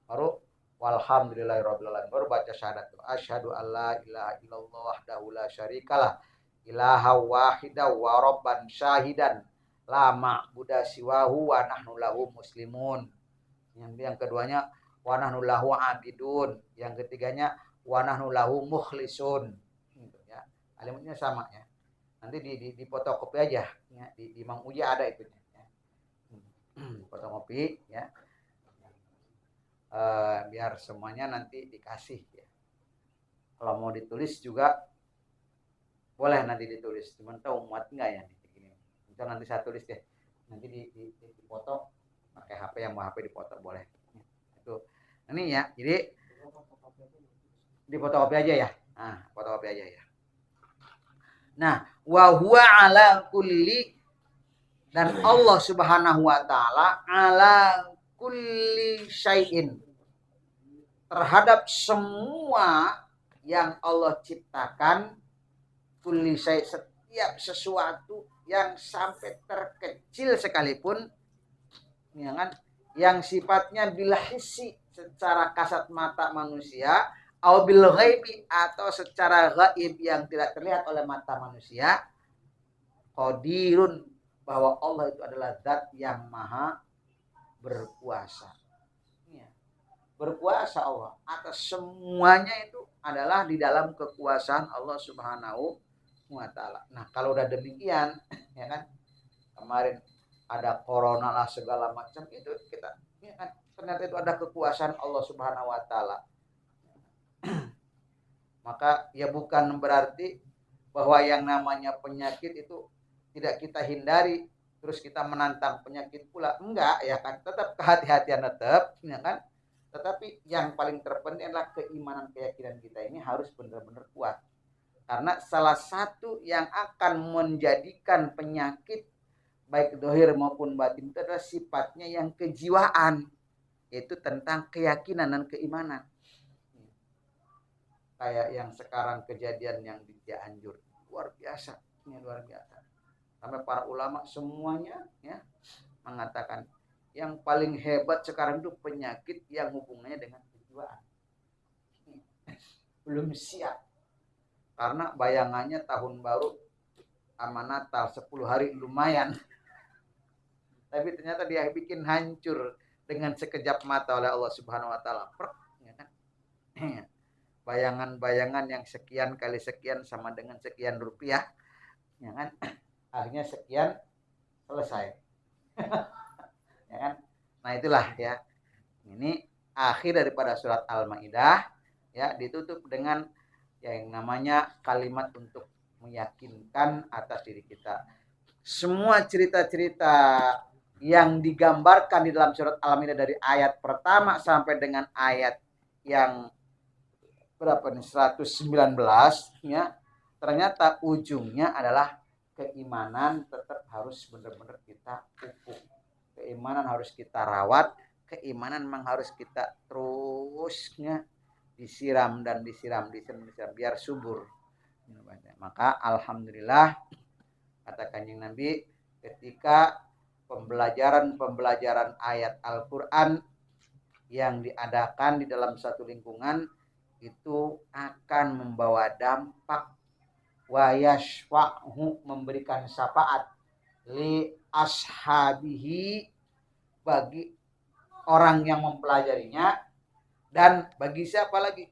baru walhamdulillahirabbil alamin, baru baca syahadat tuh asyhadu alla ilaha illallah wahdahu la syarikalah ilaha wahidaw wa rabban syahidan la ma'budu siwahu wa nahnu lahu muslimun. Yang keduanya wa nahnu lahu abidun, yang ketiganya wa nahnu lahu mukhlisun gitu ya. Kalimatnya sama ya. Nanti di fotokopi aja ya, di Mang Uja ada itu ya. Fotokopi ya. Biar semuanya nanti dikasih ya. Kalau mau ditulis juga boleh nanti ditulis, cuman tahu muat enggak ya ini. Itu nanti saya tulis deh. Nanti di foto pakai HP, yang mau HP dipoto boleh. Itu. Ini ya. Jadi di fotokopi aja ya. Nah, fotokopi aja ya. Nah, wa huwa ala kulli, dan Allah Subhanahu wa taala ala kulli syai'in, terhadap semua yang Allah ciptakan, kulli syai', setiap sesuatu yang sampai terkecil sekalipun ya kan, yang sifatnya bila hissi, secara kasat mata manusia, au bil ghaibi, atau secara gaib yang tidak terlihat oleh mata manusia, qadirun, bahwa Allah itu adalah zat yang maha berkuasa. Ya. Berkuasa Allah atas semuanya, itu adalah di dalam kekuasaan Allah Subhanahu wa taala. Nah, kalau udah demikian ya kan, kemarin ada corona lah segala macam, itu kita ya kan, ternyata itu ada kekuasaan Allah Subhanahu wa taala. Maka ya bukan berarti bahwa yang namanya penyakit itu tidak kita hindari, terus kita menantang penyakit pula, enggak ya kan, tetap kehati-hatian tetap ya kan. Tetapi yang paling terpenting adalah keimanan, keyakinan kita ini harus benar-benar kuat. Karena salah satu yang akan menjadikan penyakit baik dohir maupun batin itu adalah sifatnya yang kejiwaan, yaitu tentang keyakinan dan keimanan. Kayak yang sekarang kejadian yang di Cianjur, luar biasa, ini luar biasa. Sampai para ulama semuanya ya mengatakan yang paling hebat sekarang itu penyakit yang hubungannya dengan kejiwaan. Belum siap. Karena bayangannya tahun baru sama Natal 10 hari lumayan. Tapi ternyata dia bikin hancur dengan sekejap mata oleh Allah Subhanahu wa taala. Ya kan? Bayangan-bayangan yang sekian kali sekian sama dengan sekian rupiah, ya kan? Akhirnya sekian selesai. Ya kan? Nah, itulah ya. Ini akhir daripada surat Al-Maidah ya, ditutup dengan yang namanya kalimat untuk meyakinkan atas diri kita. Semua cerita-cerita yang digambarkan di dalam surat Al-Maidah dari ayat pertama sampai dengan ayat yang berapa nih 119 ya, ternyata ujungnya adalah keimanan tetap harus benar-benar kita pupuk. Keimanan harus kita rawat, keimanan memang harus kita terusnya disiram biar subur. Maka alhamdulillah kata Kanjeng Nabi, ketika pembelajaran ayat Al-Qur'an yang diadakan di dalam satu lingkungan itu akan membawa dampak wa yashfa'hu, memberikan syafaat li ashabihi, bagi orang yang mempelajarinya, dan bagi siapa lagi?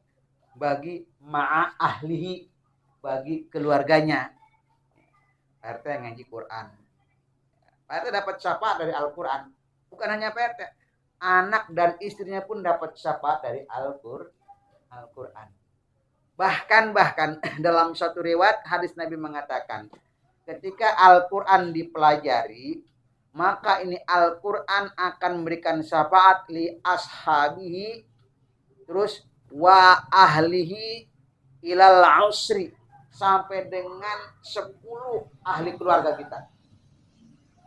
Bagi ma'a ahlihi, bagi keluarganya. Pak RT yang ngaji Quran, Pak RT dapat syafaat dari Al-Quran. Bukan hanya Pak RT, anak dan istrinya pun dapat syafaat dari Al-Quran. Bahkan dalam satu riwayat hadis Nabi mengatakan, ketika Al-Quran dipelajari, maka ini Al-Quran akan memberikan syafaat li ashabihi, terus wa ahlihi ilal usri, sampai dengan 10 ahli keluarga kita.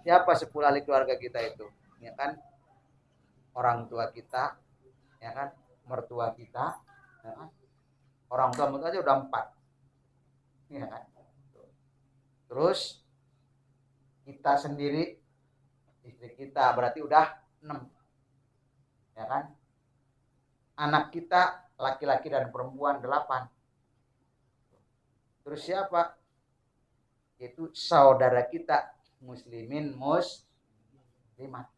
Siapa 10 ahli keluarga kita itu? Ya kan? Orang tua kita, ya kan? Mertua kita, ya kan? Orang tua mertua aja udah 4. Ya kan? Terus kita sendiri, istri kita berarti udah 6. Ya kan? Anak kita laki-laki dan perempuan 8. Terus siapa? Itu saudara kita muslimin muslimat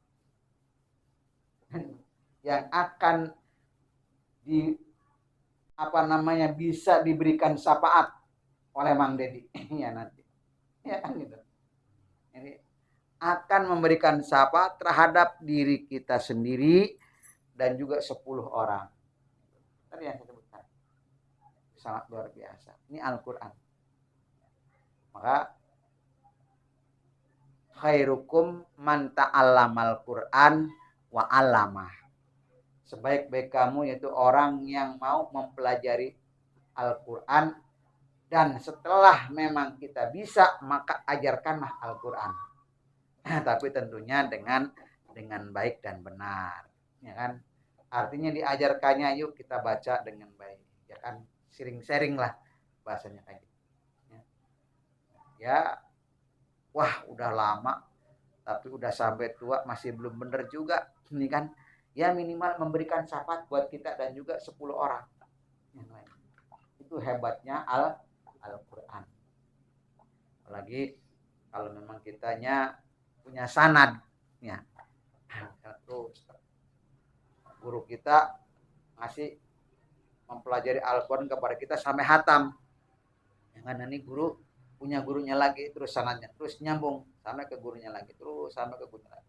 yang akan bisa diberikan syafaat oleh Mang Dedi ya nanti. Ya kan gitu. Ini akan memberikan syafaat terhadap diri kita sendiri dan juga 10 orang. Tadi yang saya sebutkan. Sangat luar biasa. Ini Al-Quran. Maka khairukum man ta'allamal Quran wa 'allamah. Sebaik-baik kamu yaitu orang yang mau mempelajari Al-Quran, dan setelah memang kita bisa maka ajarkanlah Al-Quran. Tapi tentunya dengan baik dan benar. Ya kan? Artinya diajarkannya yuk kita baca dengan baik. Ya kan? Sharing lah bahasanya kayak gitu. Ya, wah udah lama tapi udah sampai tua masih belum benar juga. Ini kan ya minimal memberikan syafaat buat kita dan juga 10 orang. Itu hebatnya Al-Quran. Apalagi kalau memang kitanya punya sanad ya. Terus guru kita ngasih mempelajari Al-Quran kepada kita sampai hatam. Yang kan ini guru punya gurunya lagi, terus sanadnya terus nyambung sampai ke gurunya lagi, terus sampai ke gurunya lagi.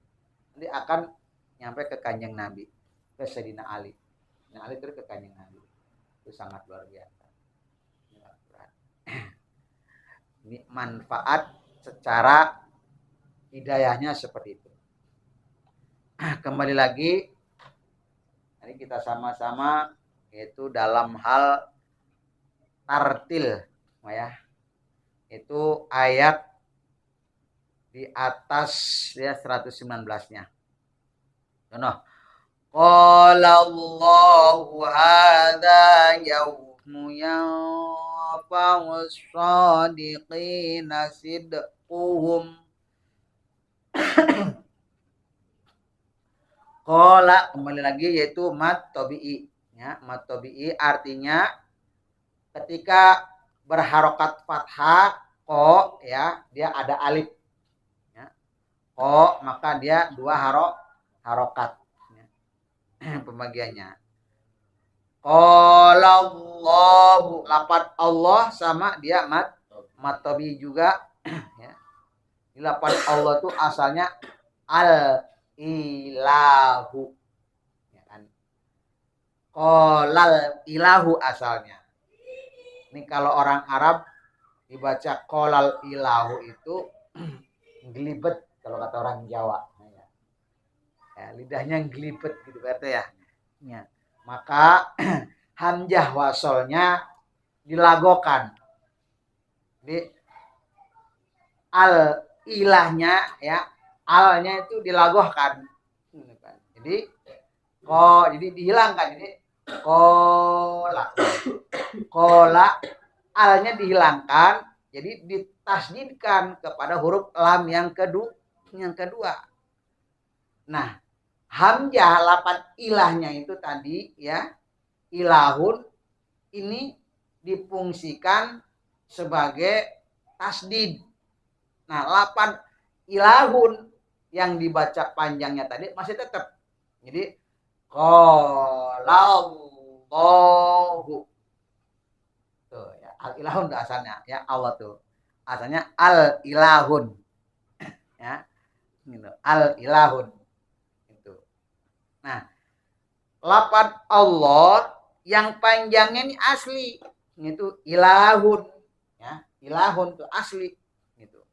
Nanti akan nyampe ke Kanjeng Nabi, ke Sayyidina Ali. Nah, Ali terus ke Kanjeng Nabi. Itu sangat luar biasa. Ini manfaat secara hidayahnya seperti itu. Kembali lagi, ini kita sama-sama yaitu dalam hal tartil, ya. Itu ayat di atas ya 119-nya. Contoh. Qala Allahu hadza yawmu yanfa'u as-sadiqina sidquhum. Qala kembali lagi yaitu mad tabi'i. Ya, mad tabi'i artinya ketika berharokat fathah ko ya, dia ada alif ya. Ko maka dia 2 harokat ya. Pembagiannya. Qala Allahu, lafaz Allah sama dia mad tabi juga ya. Di lafaz Allah itu asalnya al ilahu. Ya kan? Qolal ilahu asalnya. Ini kalau orang Arab dibaca qolal ilahu itu gelibet kalau kata orang Jawa. Ya, lidahnya gelibet gitu berarti ya. Ya. Maka hamzah wasolnya dilagokan. Jadi al ilahnya ya, alnya itu dilagohkan. Jadi jadi dihilangkan. Jadi kola alnya dihilangkan, jadi ditasdidkan kepada huruf lam yang kedua. Nah, hamzah lapan ilahnya itu tadi ya, ilahun ini difungsikan sebagai tasdid. Nah, lapan ilahun yang dibaca panjangnya tadi masih tetap. Jadi qalallahu. Tuh ya, al ilahun tuh asalnya ya, Allah tuh. Asalnya al ilahun. Ya. Gitu. Al ilahun. Itu. Nah, lapan Allah yang panjangnya ini asli. Itu ilahun. Ya, ilahun tuh asli gitu.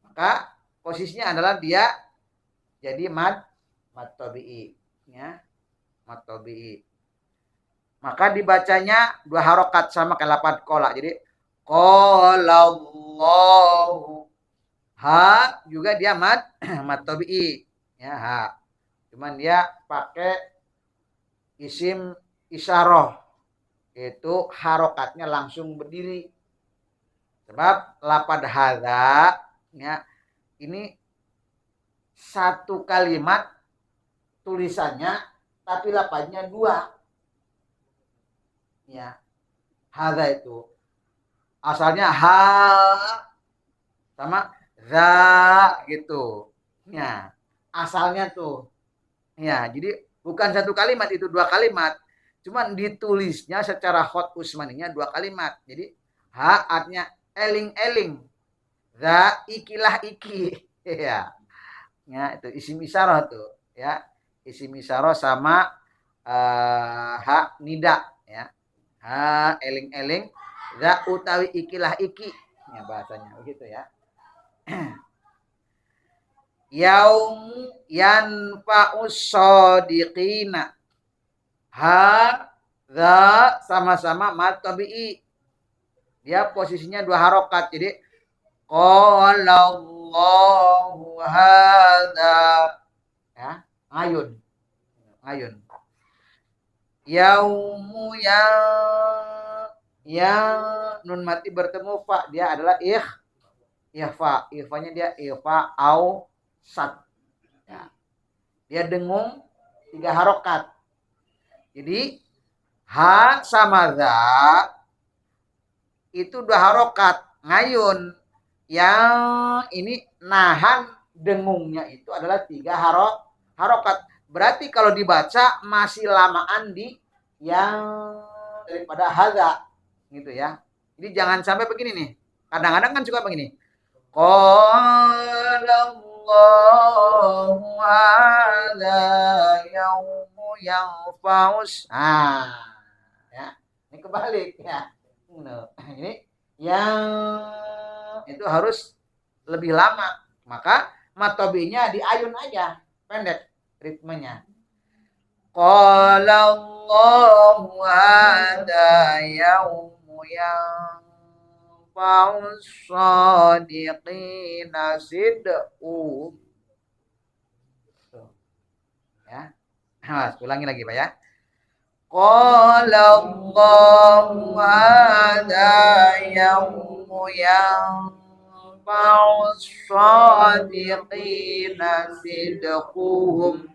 Maka posisinya adalah dia jadi mad tabi'i ya, mad tabi'i. Maka dibacanya dua harokat sama kayak lapan kola. Jadi qalallahu. Ha juga dia mad tabi'i ya, ha. Cuman dia pakai isim isyarah, itu harokatnya langsung berdiri. Sebab lapad hadza ya, ini satu kalimat tulisannya tapi lapadnya dua. Ya. Hadza itu asalnya ha sama za gitu. Ya, asalnya tuh. Ya, jadi bukan satu kalimat, itu dua kalimat. Cuman ditulisnya secara khot usmaninya dua kalimat. Jadi ha artinya eling-eling. Za ikilah iki. Ya. Ya, itu isim isyarah tuh, ya. Isim isyarah sama ha nida, ya. Ha eling-eling, za utawi ikilah iki. Ya, bahasanya begitu ya. Yaum yanfa'us shadiqina. Ha za sama-sama mad tabi'i. Dia posisinya dua harokat. Jadi qalallahu hadza ya, ngayun. Ngayun. Yaumu yang nun mati bertemu fa, dia adalah ihfa. Ihfanya dia ihfa au sat. Ya. Dia dengung tiga harokat. Jadi ha sama za itu dua harokat ngayun. Yang ini nahan dengungnya itu adalah tiga harokat. Berarti kalau dibaca masih lamaan di yang daripada hadza gitu ya. Jadi jangan sampai begini nih. Kadang-kadang kan suka begini. Qalallahu hadza yaumu yanfa'us. Ya. Ini kebalik ya. Ini yang itu harus lebih lama. Maka matobinya diayun aja, pendek ritmenya. Qalallahu hadza yaumu yanfa'us shadiqina sidqu. Ya. Mas, ulangi lagi Pak ya. Qalallahu hadza yaumu yanfa'us shadiqina sidquhum.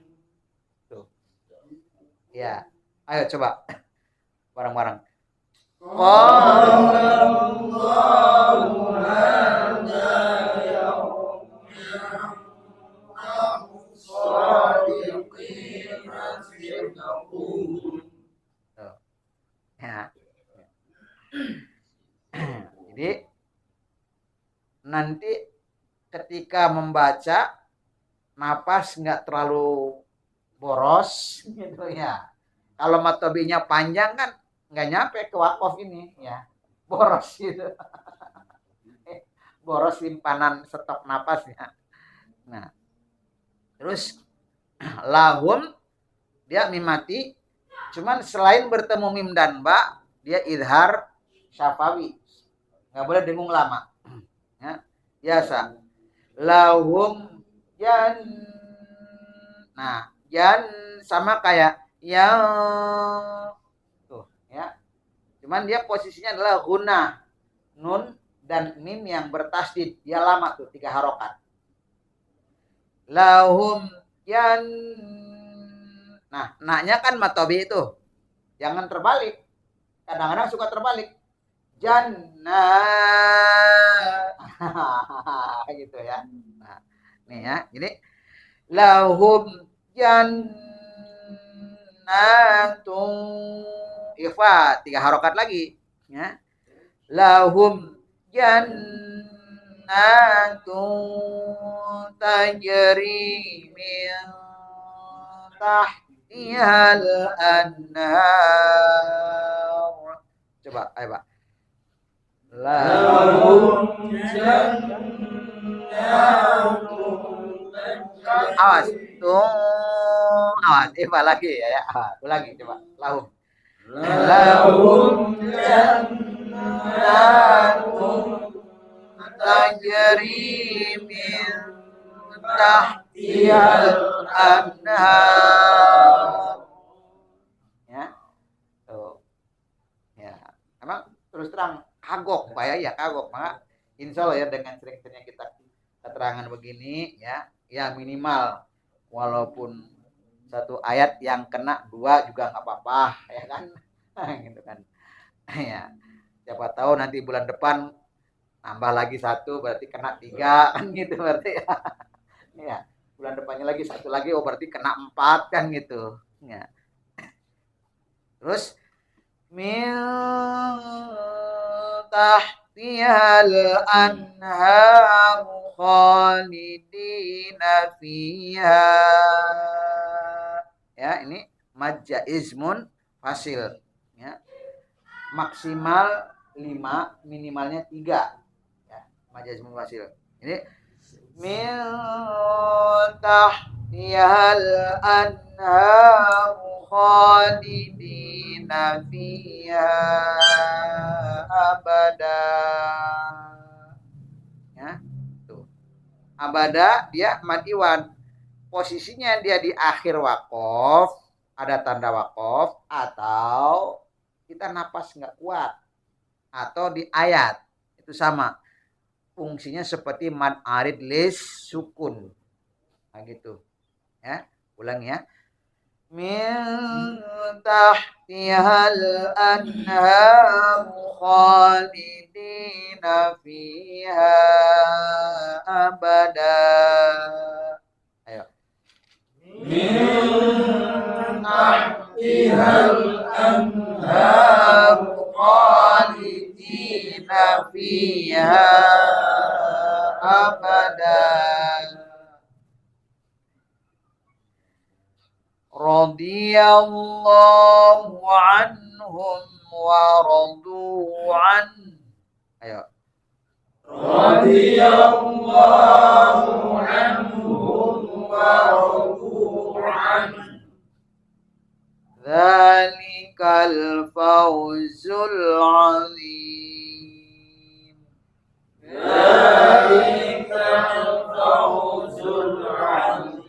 Ya, ayo coba bareng-bareng. Qalallahu hadza yaumu yanfa'us shadiqina sidquhum. Ya. Jadi nanti ketika membaca napas nggak terlalu boros gitu ya. Kalau matobinya panjang kan nggak nyampe ke wakof ini ya, boros gitu. Boros simpanan stok napasnya. Nah, terus lahum dia mim mati, cuman selain bertemu mim dan ba, dia idhar syafawi. Nggak boleh dengung lama. Ya, biasa. Lahum yan. Nah, yan sama kayak yang tuh ya. Cuman dia posisinya adalah guna, nun dan mim yang bertasdid. Dia lama tuh 3 harokat. Lahum yan. Nah, naknya kan matobi itu. Jangan terbalik. Kadang-kadang suka terbalik. Jannah. Gitu ya. Nah, nih ya. Jadi lahum jannatun. Ikhfa 3 harokat lagi. Ya. Lahum jannatun tajri min tahtihal anhar. Coba, ayo Pak. Lahum Awas, awas, coba lagi ya. Lagi coba, lahum. Lahum jannatun tajri min tahtihal anhar. Ya. Tuh. Ya. Emang terus terang kagok Pak ya, kagok Pak. Insya Allah ya dengan sering-seringnya kita keterangan begini ya minimal walaupun satu ayat yang kena 2 juga nggak apa-apa ya kan. Gitu kan. Ya. Siapa tahu nanti bulan depan nambah lagi 1 berarti kena 3 kan gitu berarti ya. Ya. Bulan depannya lagi 1 lagi berarti kena 4 kan gitu. Ya. Terus min tahtihal anhar khalidina fiha. Ya, ini majjaizmun fasil ya. Maksimal 5, minimalnya 3. Ya, majjaizmun fasil. Ini min tahtihal anhar khalidina fiha abada. Ya, tuh. Abada dia madiwan. Posisinya dia di akhir wakof, ada tanda wakof, atau kita napas nggak kuat, atau di ayat itu sama. Fungsinya seperti mad arid lis sukun. Nah gitu. Ya, ulang ya. Min tahtihal anhar khalidina fiha abada. Ayo. min tahtihal anhar khalidina fiha abada. Radiyallahu anhum wa radu an. Ayo. radhiyallahu anhum wa radu an. Dzalikal fawzul azim. Dzalikal fawzul azim.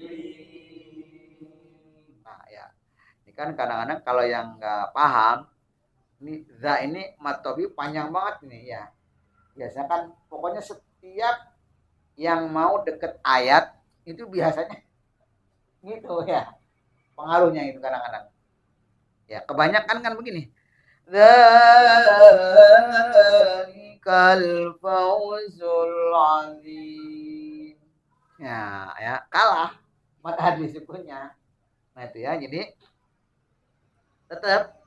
Nah ya, ini kan kadang-kadang kalau yang nggak paham, ini za ini matobi panjang banget nih ya. Biasanya kan pokoknya setiap yang mau deket ayat itu biasanya gitu ya. Pengaruhnya itu kadang-kadang. Ya, kebanyakan kan begini. Dzalikal fawzul azim. Ya, kalah mata hadis sukunya. Nah, itu ya. Jadi tetap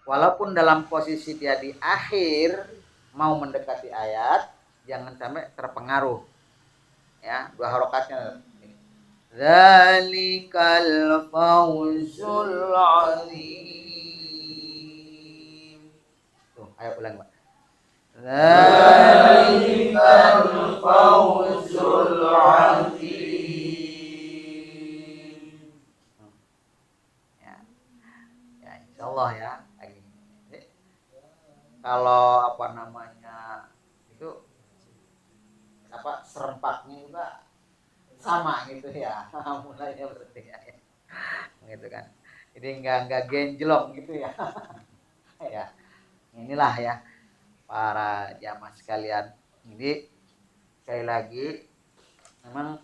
walaupun dalam posisi dia di akhir mau mendekati ayat, jangan sampai terpengaruh. Ya, 2 harokatnya. Dzalikal fawzul azim. Tuh, ayo ulang, Pak. Dzalikal fawzul azim. Ya, ya insyaallah ya. Kalau apa namanya itu apa serempaknya juga sama gitu ya. Mulainya berarti ya, gitu kan. Jadi enggak genjlong gitu ya. Ya, inilah ya para jamaah sekalian. Jadi sekali lagi memang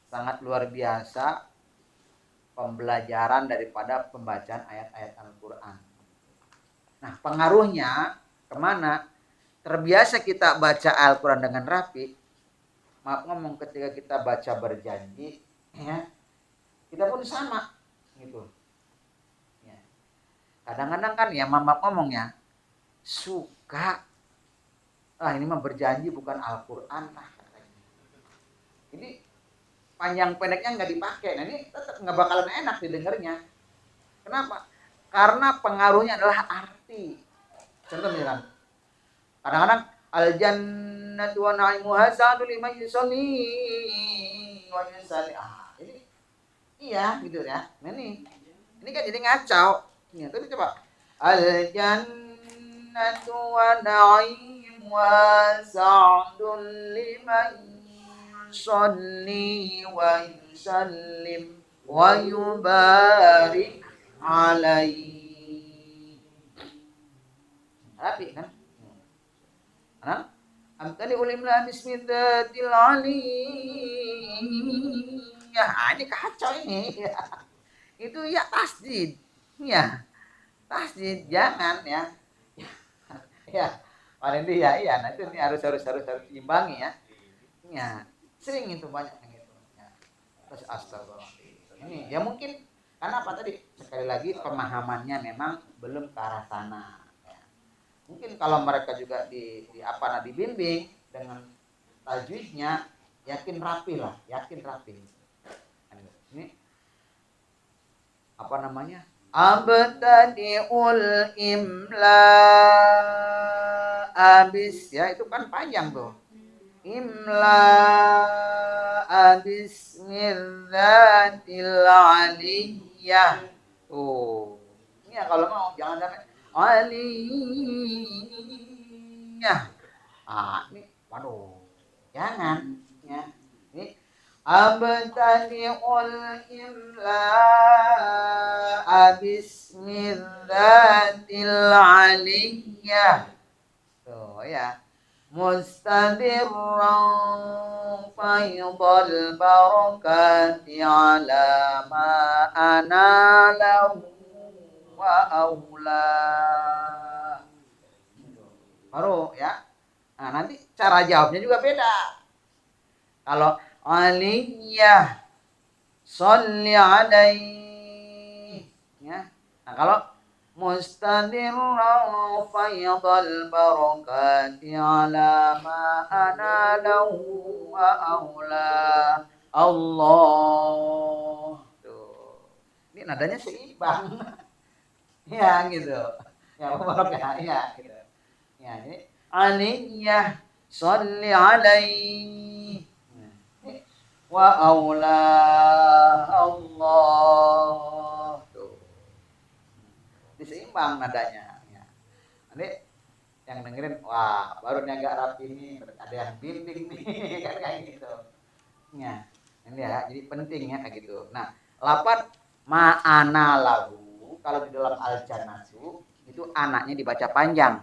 sangat luar biasa pembelajaran daripada pembacaan ayat-ayat Al-Quran. Nah, pengaruhnya kemana? Terbiasa kita baca Al-Quran dengan rapi. Maaf ngomong, ketika kita baca berjanji, ya, kita pun sama, gitu. Ya. Kadang-kadang kan ya, maaf ngomong ya, suka, ini mah berjanji bukan Al-Quran lah. Jadi panjang pendeknya nggak dipakai. Nah ini tetap nggak bakalan enak didengarnya. Kenapa? Karena pengaruhnya adalah arti. Contoh misalkan, kadang-kadang al-jannatu wa na'imuha sa'adu liman yusolli wa yusalli. Ini iya gitu ya. Nah ini kan jadi ngacau. Ya, tapi coba al-jannatu wa na'imuha sa'adu liman yusolli wa yusallim wa yubarik alaihi. Rapi kan? Amtali ulimlah bismillatil aliyah. Ini kacau ini. Itu ya tasdid. Ya. Tasdid jangan ya. Ya. Paling dia ya. Nah itu ini harus diimbangi ya. Ya. Sering itu banyak yang gitu. Ya. Terus astagfirullah. Ini ya mungkin karena apa tadi? Sekali lagi pemahamannya memang belum ke arah sana. Mungkin kalau mereka juga dibimbing dengan tajwidnya, yakin rapi. Ini apa namanya? Abtadiul imla abis ya, itu kan panjang tuh. Imla abis mirzatil aliyah. Tuh. Ini ya kalau mau jangan sampai aliyah. Ini waduh. Jangan ya. Ini abtadiul imla bismillahil aliyah. Tuh ya. Mustadirran faydal barakati ala ma analau wa aula. Baru ya. Nah, nanti cara jawabnya juga beda. Kalau aliyah sholli alaihi ya. Nah, kalau mustadirran faydal barakati ala ma analau wa aula. Allah. Tuh. Ini nadanya seimbang. Ya gitu. Ya barakah ya gitu. Ya ini aliyah sholli alaihi wa aula Allah. Tuh. Diseimbang nadanya ya. Nanti yang dengerin wah baru nih agak rapi nih, ada yang bimbing nih kan kayak gitu. Ya. Ini ya, jadi penting ya kayak gitu. Nah, lafaz ma'ana lahu kalau di dalam al-jannatu itu anaknya dibaca panjang.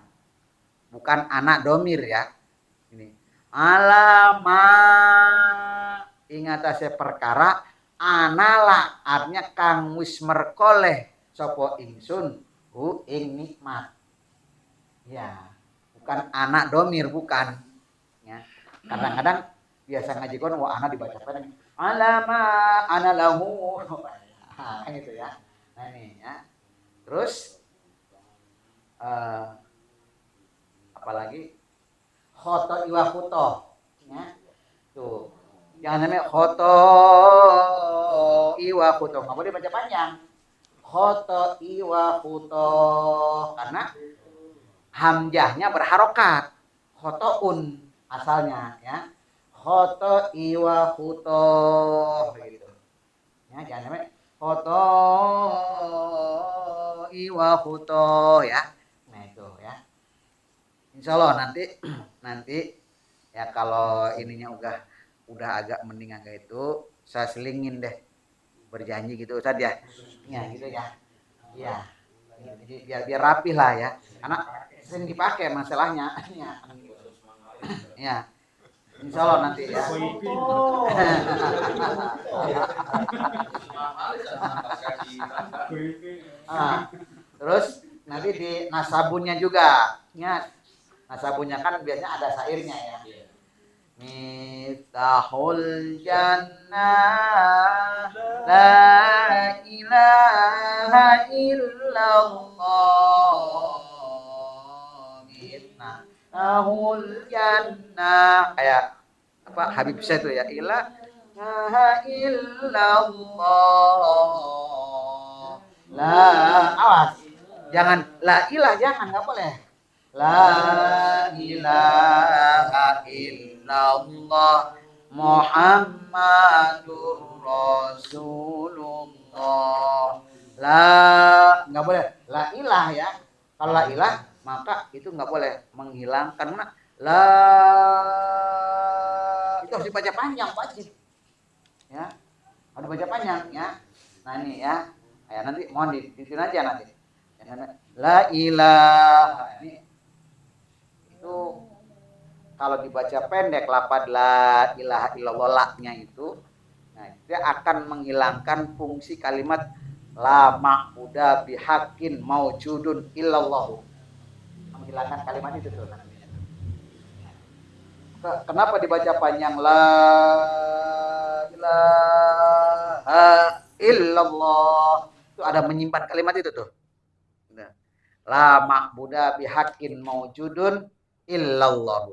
Bukan anak domir ya. Ini. Alama ingat saya perkara anala artinya kang wis merkoleh sapa ingsun hu ing nikmat. Ya, bukan anak domir bukan. Ya. Kadang-kadang biasa ngaji kon wah anak dibaca panjang. Alama anallahu. Nah, gitu ya. Nah ini ya. Terus apalagi khoto iwa khoto ya. Tuh. Jangan sampai khoto wa khuto. Nggak boleh baca panjang. Khoto'i wa khuto. Karena hamzahnya berharokat. Khoto'un asalnya ya. Khoto'i wa khuto. Gitu. Ya, jangan sampai khoto'i wa khuto ya. Nah itu ya. Insya Allah nanti ya kalau ininya udah agak mendingan kayak itu, saya selingin deh, berjanji gitu Ustaz ya. Ya gitu ya. Iya. Jadi biar rapih lah ya. Karena sering dipakai masalahnya. Ya. Insya Allah nanti ya. Terus nanti di nasabunnya juga. Ya. Nasabunnya kan biasanya ada syairnya ya. Miftahul jannah la ilaha illallah. Miftahul jannah kayak apa Habib saya itu ya, ilaha illallah. La awas. Jangan la ilah, jangan, enggak boleh. La ilaha illallah Muhammadur Rasulullah. La enggak boleh. La ilah ya. Kalau la ilah maka itu enggak boleh menghilangkan karena la itu harus dibaca panjang wajib. Ya. Harus dibaca panjang ya. Nah ini ya. Ya nanti mohon ditin aja nanti. La ilaha ini itu kalau dibaca pendek lafaz la ilaha illallah la-nya itu, nah dia akan menghilangkan fungsi kalimat la ma'buda bihaqqin maujudun illallah. Menghilangkan kalimat itu tuh. Kenapa dibaca panjang la ilaha illallah? Itu ada menyimpan kalimat itu tuh. La ma'buda bihaqqin maujudun illallah.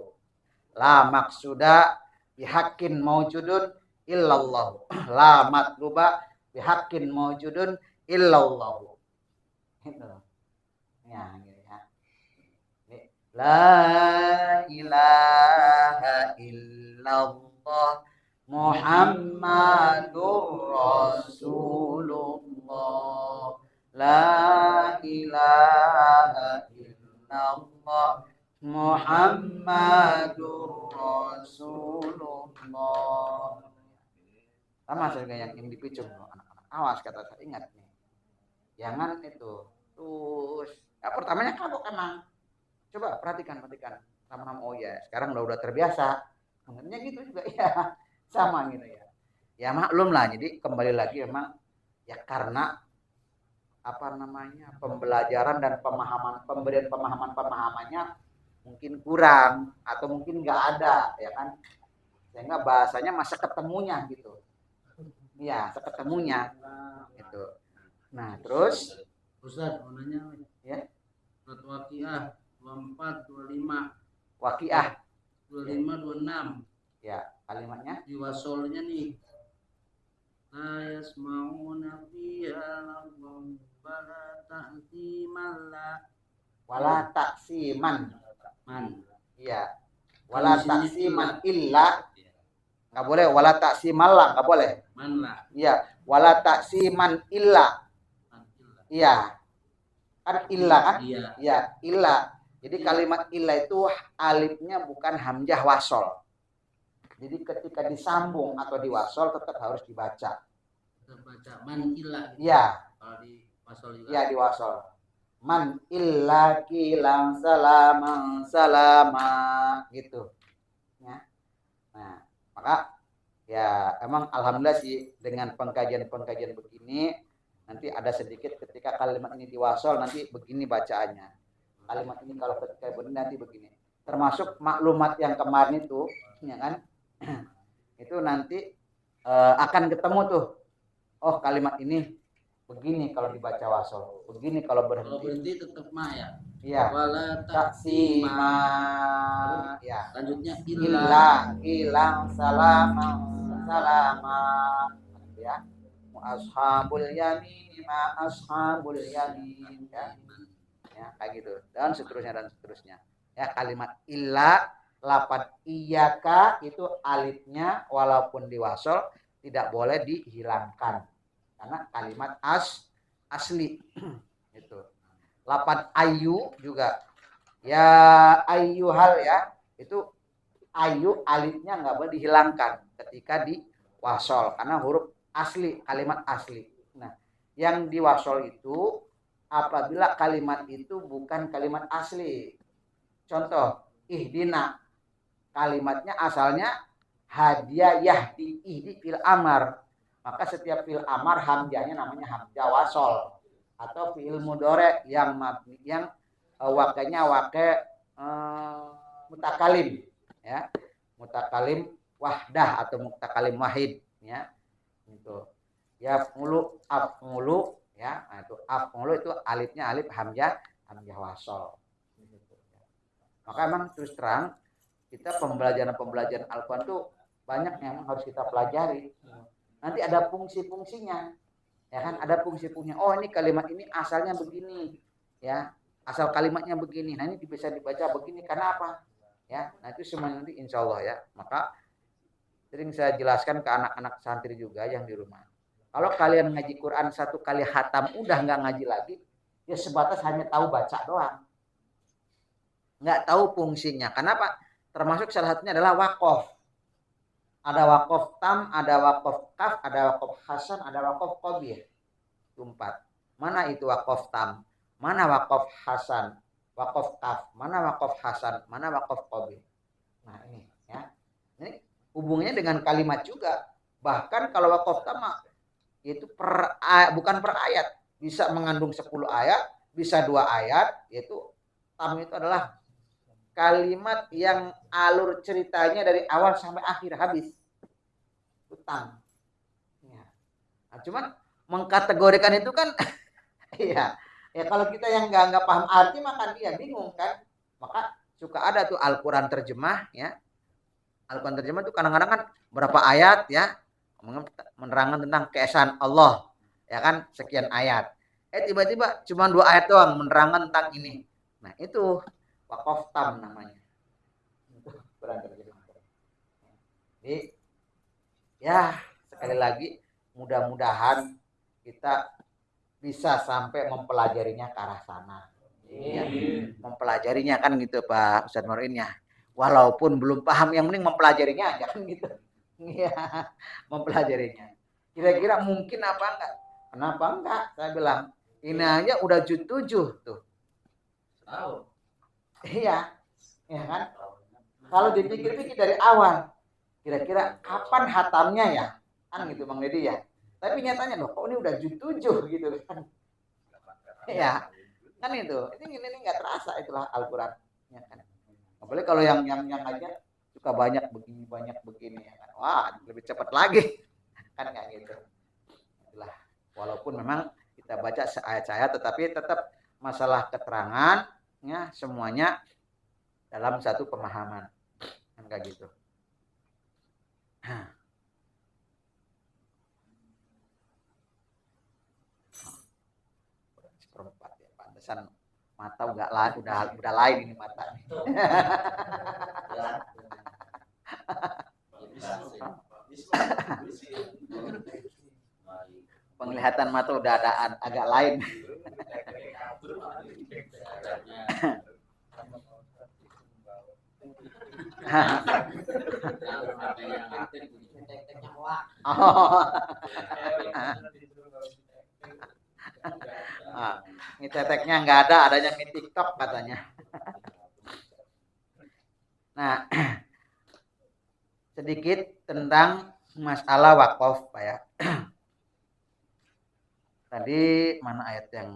La maksuda bihaqqin maujudun illallah. La matluba bihaqqin maujudun illallah. Gitu. Ya, gitu ya. La ilaha illallah Muhammadur Rasulullah. La ilaha illallah Muhammadur Rasulullah. Sama saja yang dipicung anak-anak. Awas kata saya, ingat nih. Jangan itu. Terus ya pertamanya kagok emang. Coba perhatikan sama-sama. Oh ya, sekarang udah terbiasa. Sebenarnya gitu juga ya. Sama gitu ya. Ya maklum lah. Jadi kembali lagi memang ya karena apa namanya pembelajaran dan pemberian pemahamannya mungkin kurang atau mungkin nggak ada ya kan, sehingga bahasanya masa ketemunya gitu ya, seketemunya gitu. Nah terus Ustaz mau nanya ya, surat Waqiah 24 25 Waqiah 25 26 ya, kalimatnya di wasolnya nih, la yasmauna fiha laghwan wala ta'ziman wala taksiman. Iya. Wala Kan di sini taksiman illa. Enggak boleh wala taksiman lah, enggak boleh. man lah. Iya, wala taksiman illa. Iya. Kan illa kan? Iya. Iya, illa. Jadi kalimat illa itu alifnya bukan hamzah wasol. Jadi ketika disambung atau diwasol tetap harus dibaca. Kita baca man ilah. Iya. Kalau di wasol juga. Iya, diwasol. Man illa kilang salama gitu ya. Nah maka ya emang alhamdulillah sih dengan pengkajian begini nanti ada sedikit ketika kalimat ini diwasol nanti begini bacaannya, kalimat ini kalau ketika begini nanti begini, termasuk maklumat yang kemarin itu ya kan itu nanti akan ketemu tuh, oh kalimat ini begini kalau dibaca wasol, begini kalau berhenti. Kalau berhenti tetap ma ya. Iya. Wala Taksima. Ya. Lanjutnya Illa hilang salama. Ya. Ashabul yamin ma ashabul yamin ya. Ya, kayak gitu. Dan seterusnya. Ya, kalimat illa lafaz iyyaka itu alifnya walaupun diwasol tidak boleh dihilangkan. Karena kalimat asli itu. Lafaz ayu juga ya ayyuhal ya, itu ayu alifnya nggak boleh dihilangkan ketika diwasol karena huruf asli, kalimat asli. Nah, yang diwasol itu apabila kalimat itu bukan kalimat asli. Contoh, ihdina. Kalimatnya asalnya hadiah yahdi, ihdi fil amar. Maka setiap fil amar hamzahnya namanya hamzah wasol. Atau fi'il mudhari yang wakilnya wakil mutakalim ya. Mutakalim wahdah atau mutakalim wahid ya. Itu ya af'ulu ya. Nah, itu af'ulu itu alifnya alif hamzah wasol. Maka emang terus terang kita pembelajaran Al-Quran itu banyak yang harus kita pelajari. Nanti ada fungsi-fungsinya. Ya kan, ada fungsi-fungsinya. Oh, ini kalimat ini asalnya begini. Ya, asal kalimatnya begini. Nah, ini bisa dibaca begini karena apa? Ya, nah itu semua nanti insya Allah ya. Maka sering saya jelaskan ke anak-anak santri juga yang di rumah. Kalau kalian ngaji Quran 1 kali khatam udah nggak ngaji lagi, ya sebatas hanya tahu baca doang. Nggak tahu fungsinya. Kenapa? Termasuk salah satunya adalah wakof. Ada wakof tam, ada wakof kaf, ada wakof hasan, ada wakof qabih. Itu 4. Mana itu wakof tam? Mana wakof hasan? Wakof kaf? Mana wakof hasan? Mana wakof qabih? Nah ini ya. Ini hubungannya dengan kalimat juga. Bahkan kalau wakof tam itu bukan per ayat. Bisa mengandung 10 ayat, bisa 2 ayat. Yaitu tam itu adalah kalimat yang alur ceritanya dari awal sampai akhir habis. Utang. Ya. Nah, cuman mengkategorikan itu kan iya. Ya kalau kita yang nggak paham arti maka dia bingung kan. Maka suka ada tuh Al-Quran terjemah ya. Al-Quran terjemah itu kadang-kadang kan berapa ayat ya. Menerangkan tentang keesaan Allah. Ya kan sekian ayat. Tiba-tiba cuma 2 ayat doang menerangkan tentang ini. Nah itu wakof tam namanya. Itu Quran terjemah. Jadi ya sekali lagi mudah-mudahan kita bisa sampai mempelajarinya ke arah sana. Ya, mempelajarinya kan gitu Pak Ustadz Marin ya. Walaupun belum paham yang penting mempelajarinya aja kan gitu. Iya, mempelajarinya. Kira-kira mungkin apa enggak? Kenapa enggak? Saya bilang ini aja udah juz 7 tuh. Tahu. Iya, ya kan? Kalau dipikir-pikir dari awal, kira-kira kapan hatamnya ya? Kan gitu Bang Deddy ya. Tapi nyatanya loh, kok ini udah juz 7 gitu kan? Ya, kan itu. Ini nggak terasa itulah Al-Quran. Ya kan? Apalagi kalau yang aja suka banyak begini ya kan? Wah, lebih cepat lagi. Kan nggak gitu. Itulah. Walaupun memang kita baca seayat-ayat, tetapi tetap masalah keterangan ya semuanya dalam satu pemahaman kan kayak gitu. Seperempat ya pantesan mata udah lain ini mata nih. Penglihatan mata udah ada agak lain. Ini teteknya nggak ada, adanya di TikTok katanya. Nah, sedikit tentang masalah wakaf Pak ya. Tadi mana ayat yang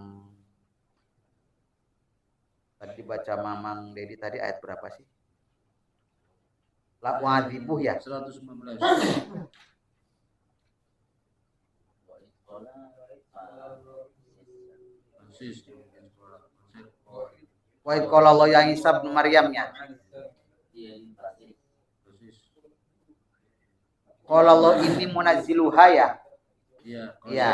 tadi baca Mamang Dedi tadi ayat berapa sih? Wajibuh ya 119. Wa qala Allah ya Isa bin Maryamnya. Qala Allah inni munazziluha ya. Iya. Iya.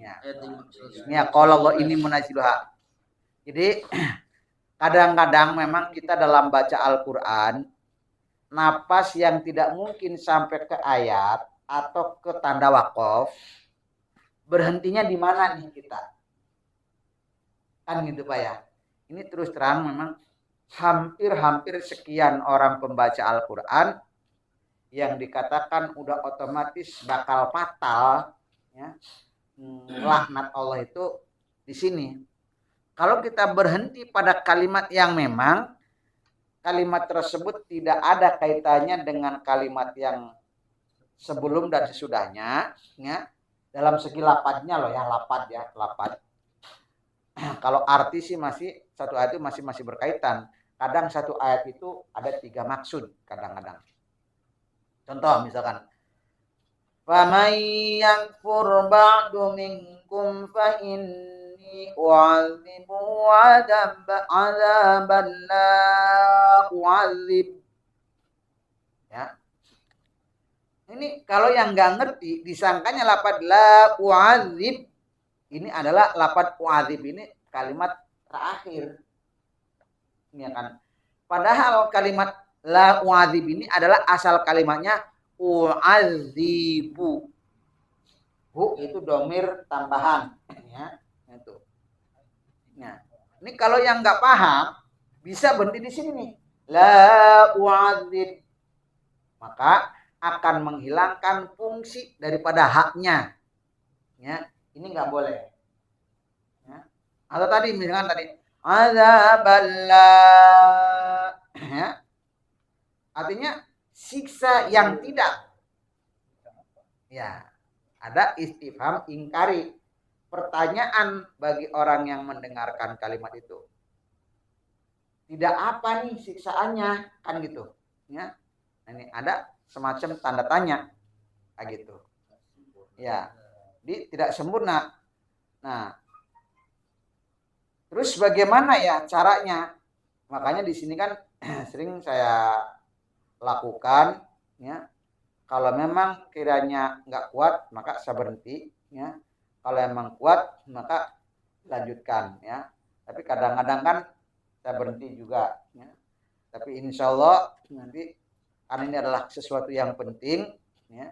Ya. Ayat 5. Ya, kalau Allah ini munazziluha. Jadi kadang-kadang memang kita dalam baca Al-Qur'an napas yang tidak mungkin sampai ke ayat atau ke tanda waqaf, berhentinya di mana nih kita? Kan gitu Pak ya. Ini terus terang memang hampir sekian orang pembaca Al-Qur'an yang dikatakan udah otomatis bakal fatal ya. Laknat Allah itu di sini. Kalau kita berhenti pada kalimat yang memang kalimat tersebut tidak ada kaitannya dengan kalimat yang sebelum dan sesudahnya, ya. Dalam segi lapatnya loh ya, lapat. Kalau arti sih masih satu ayat itu masih berkaitan. Kadang satu ayat itu ada 3 maksud kadang-kadang. Contoh misalkan faman yakfur ba'du minkum fa inni u'adzibu 'adzaban la u'adzib. Ya. Ini kalau yang enggak ngerti disangkanya lafaz la u'adzib ini adalah lafaz u'adzib ini kalimat terakhir. Ini kan. Padahal kalimat la u'adzib ini adalah asal kalimatnya u'adzibu. Bu itu domir tambahan ya, itu. Nah, ini kalau yang enggak paham bisa berhenti di sini nih. La u'adzib. Maka akan menghilangkan fungsi daripada haknya. Ya, ini enggak boleh. Ya. Atau tadi misalkan tadi azaballa ya. Artinya siksa yang tidak. Ya, ada istifham ingkari. Pertanyaan bagi orang yang mendengarkan kalimat itu. Tidak apa nih siksaannya, kan gitu. Ya. Nah, ini ada semacam tanda tanya, kayak gitu. Ya, jadi tidak sempurna. Nah, terus bagaimana ya caranya? Makanya di sini kan sering saya lakukan ya. Kalau memang kiranya nggak kuat maka saya berhenti ya. Kalau memang kuat maka lanjutkan ya. Tapi kadang-kadang kan saya berhenti juga ya. Tapi insya Allah nanti karena ini adalah sesuatu yang penting ya.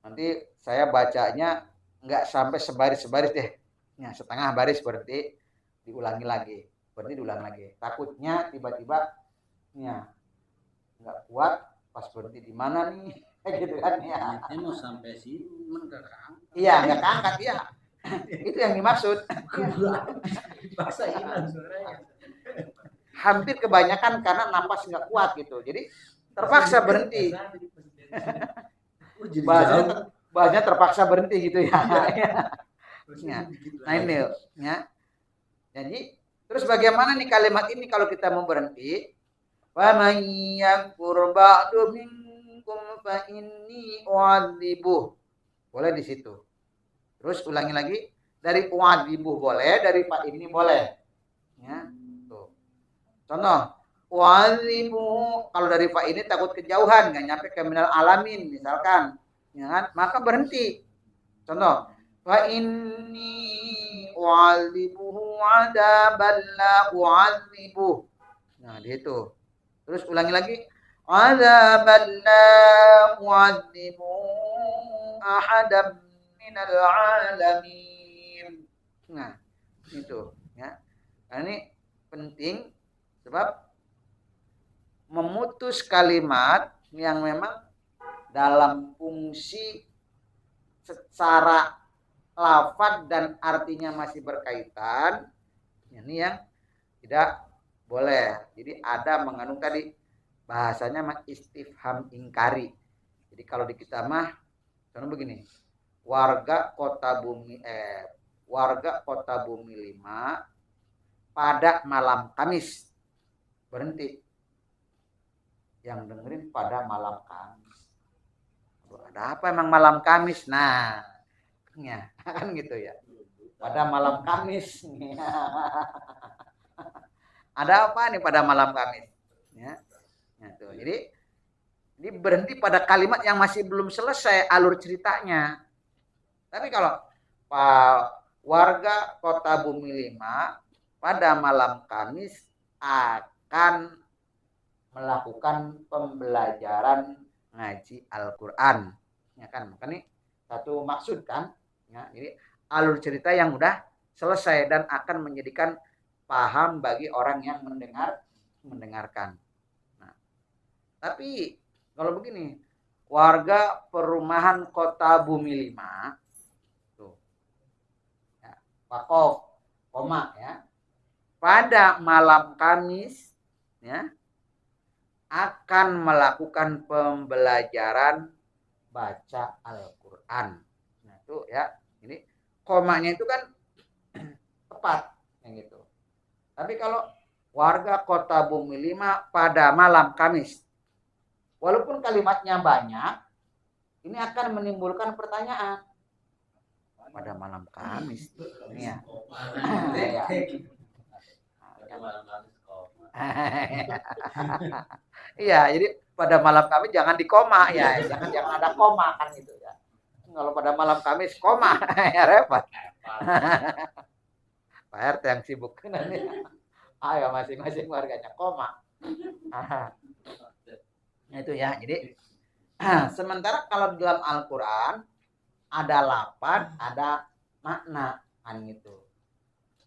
Nanti saya bacanya nggak sampai sebaris-sebaris deh. Ya, setengah baris berhenti diulangi lagi. Takutnya tiba-tiba ya nggak kuat pas berhenti di mana nih gitu kan ya. Ini mau sampai sini enggak keangkat. Iya nggak keangkat ya. Itu yang dimaksud. Bahasa hilang suaranya. Hampir kebanyakan karena napas nggak kuat gitu. Jadi terpaksa berhenti. Bahasanya terpaksa berhenti gitu ya. Nah ini ya. Jadi terus bagaimana nih kalimat ini kalau kita mau berhenti? Wa may yakfur ba'du minkum fa inni u'adzibuh. Boleh di situ. Terus ulangi lagi dari u'adzibuh boleh, dari fa ini boleh. Ya. Tuh. Contoh, u'adzibuh kalau dari fa ini takut kejauhan, enggak nyampe ke minal alamin misalkan. Ya kan? Maka berhenti. Contoh, fa inni u'adzibuhu 'adzaban la u'adzibuh. Nah, di situ. Terus ulangi lagi. Adzaban la u'adzibu ahadam minal alamin. Nah, itu ya. Nah, ini penting sebab memutus kalimat yang memang dalam fungsi secara lafaz dan artinya masih berkaitan. Ini yang tidak boleh. Jadi ada mengandung tadi bahasanya mah istifham ingkari. Jadi kalau di kita mah contoh begini. Warga kota bumi 5 pada malam Kamis. Berhenti. Yang dengerin pada malam Kamis. Ada apa emang malam Kamis? Nah, ya, kan gitu ya. Pada malam Kamis. Ada apa nih pada malam Kamis? Ya. Nah, tuh. Jadi berhenti pada kalimat yang masih belum selesai alur ceritanya. Tapi kalau warga Kota Bumi 5 pada malam Kamis akan melakukan pembelajaran ngaji Al-Quran, ya kan? Makanya satu maksud kan, ya. Jadi alur cerita yang udah selesai dan akan menjadikan paham bagi orang yang mendengarkan. Nah, tapi kalau begini, warga perumahan Kota Bumi 5 tuh, ya, wakof, koma ya, pada malam Kamis, ya, akan melakukan pembelajaran baca Al-Quran. Nah itu ya, ini komanya itu kan tepat, yang gitu. Tapi kalau warga Kota Bumi 5 pada malam Kamis, walaupun kalimatnya banyak, ini akan menimbulkan pertanyaan. Pada malam Kamis, ini ya. Iya, jadi pada malam Kamis jangan di koma ya, jangan ada koma kan gitu ya. Kalau pada malam Kamis koma ya repot. Pak RT yang sibuk nanti. Ayo masing-masing warganya koma. Nah itu ya. Jadi sementara kalau dalam Al-Qur'an ada lafaz, ada makna kan gitu.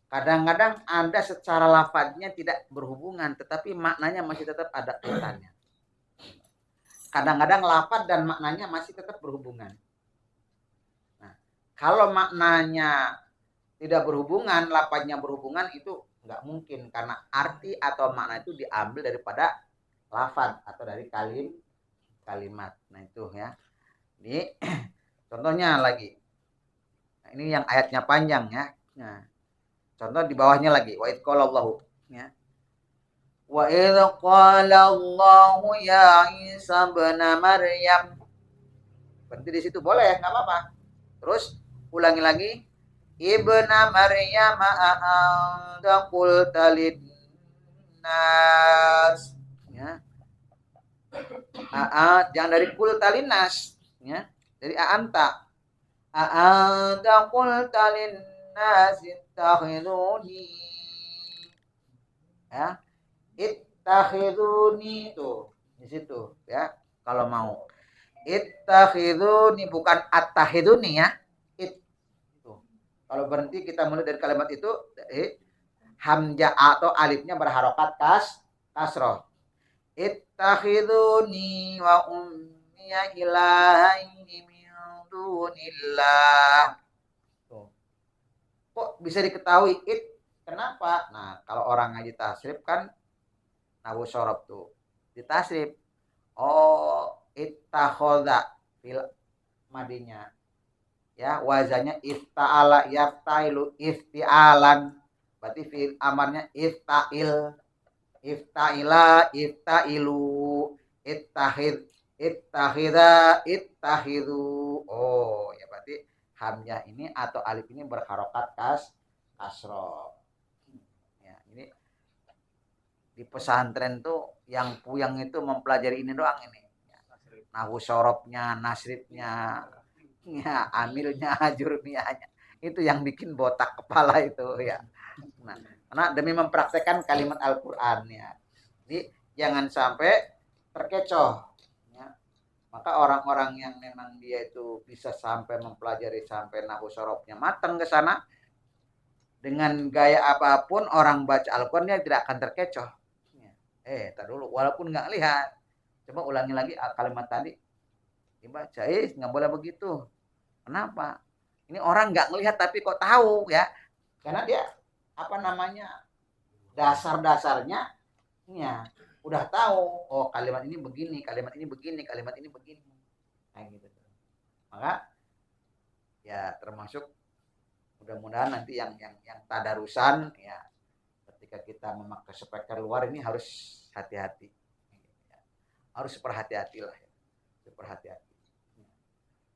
Kadang-kadang ada secara lafaznya tidak berhubungan, tetapi maknanya masih tetap ada kaitannya. Kadang-kadang lafaz dan maknanya masih tetap berhubungan. Nah, kalau maknanya tidak berhubungan, lafaznya berhubungan, itu nggak mungkin karena arti atau makna itu diambil daripada lafaz atau dari kalimat. Nah itu ya. Ini contohnya lagi. Nah, ini yang ayatnya panjang ya. Nah, contoh di bawahnya lagi, wa idh qala Allahu, ya. Wa idh qala Allahu ya Isa ibn Maryam. Berhenti di situ boleh, enggak apa-apa. Terus ulangi lagi, ibna Maryam a'anta qulta linnas, ya. Jangan dari qulta linnas, ya. Dari a'anta. A'anta qulta linnas ittakhiduni, ya, ittakhiduni tuh di situ ya. Kalau mau ittakhiduni bukan attakhiduni ya. Tuh. Kalau berhenti kita mulai dari kalimat itu, hamzah atau alifnya berharokat kasroh. Ittakhiduni wa ummiya ilahaini min dunillah. Kok bisa diketahui kenapa? Nah, kalau orang ngaji tasrif kan nahu sorob tuh ditasrif. Oh, ittakhoda fil madinya. Ya, wazannya ifta'ala yaftailu iftialan. Berarti fil amarnya iftail. Iftaila iftailu ittahid ittahida ittahidu. Oh, ya berarti hamzah ini atau alif ini berharokat kasroh. Ya, ini di pesantren tuh yang puyang itu mempelajari ini doang ini. Nahu sorobnya, nasribnya, ya, amilnya, jurmiyahnya. Itu yang bikin botak kepala itu ya. Nah, karena demi mempraktekkan kalimat Al-Qur'an ya. Jadi jangan sampai terkecoh. Maka orang-orang yang memang dia itu bisa sampai mempelajari sampai nahu sorobnya matang ke sana, dengan gaya apapun orang baca Al-Quran dia tidak akan terkecoh. Tar dulu, walaupun nggak lihat, coba ulangi lagi kalimat tadi, dibaca, nggak boleh begitu. Kenapa? Ini orang nggak ngelihat tapi kok tahu ya? Karena dia dasar-dasarnya, ya. Udah tahu, oh kalimat ini begini, kalimat ini begini, kalimat ini begini. Nah, gitu. Maka ya termasuk mudah-mudahan nanti yang tadarusan ya, ketika kita memakai speaker luar ini harus hati-hati. Harus berhati-hatilah ya. Berhati-hati.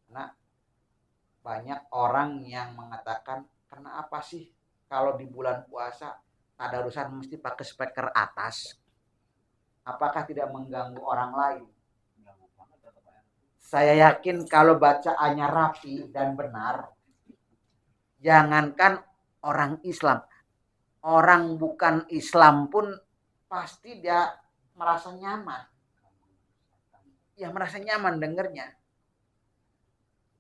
Karena banyak orang yang mengatakan, karena apa sih kalau di bulan puasa tadarusan mesti pakai speaker atas? Apakah tidak mengganggu orang lain? Saya yakin kalau bacaannya rapi dan benar, Jangankan orang Islam, orang bukan Islam pun pasti dia merasa nyaman. Ya merasa nyaman dengernya.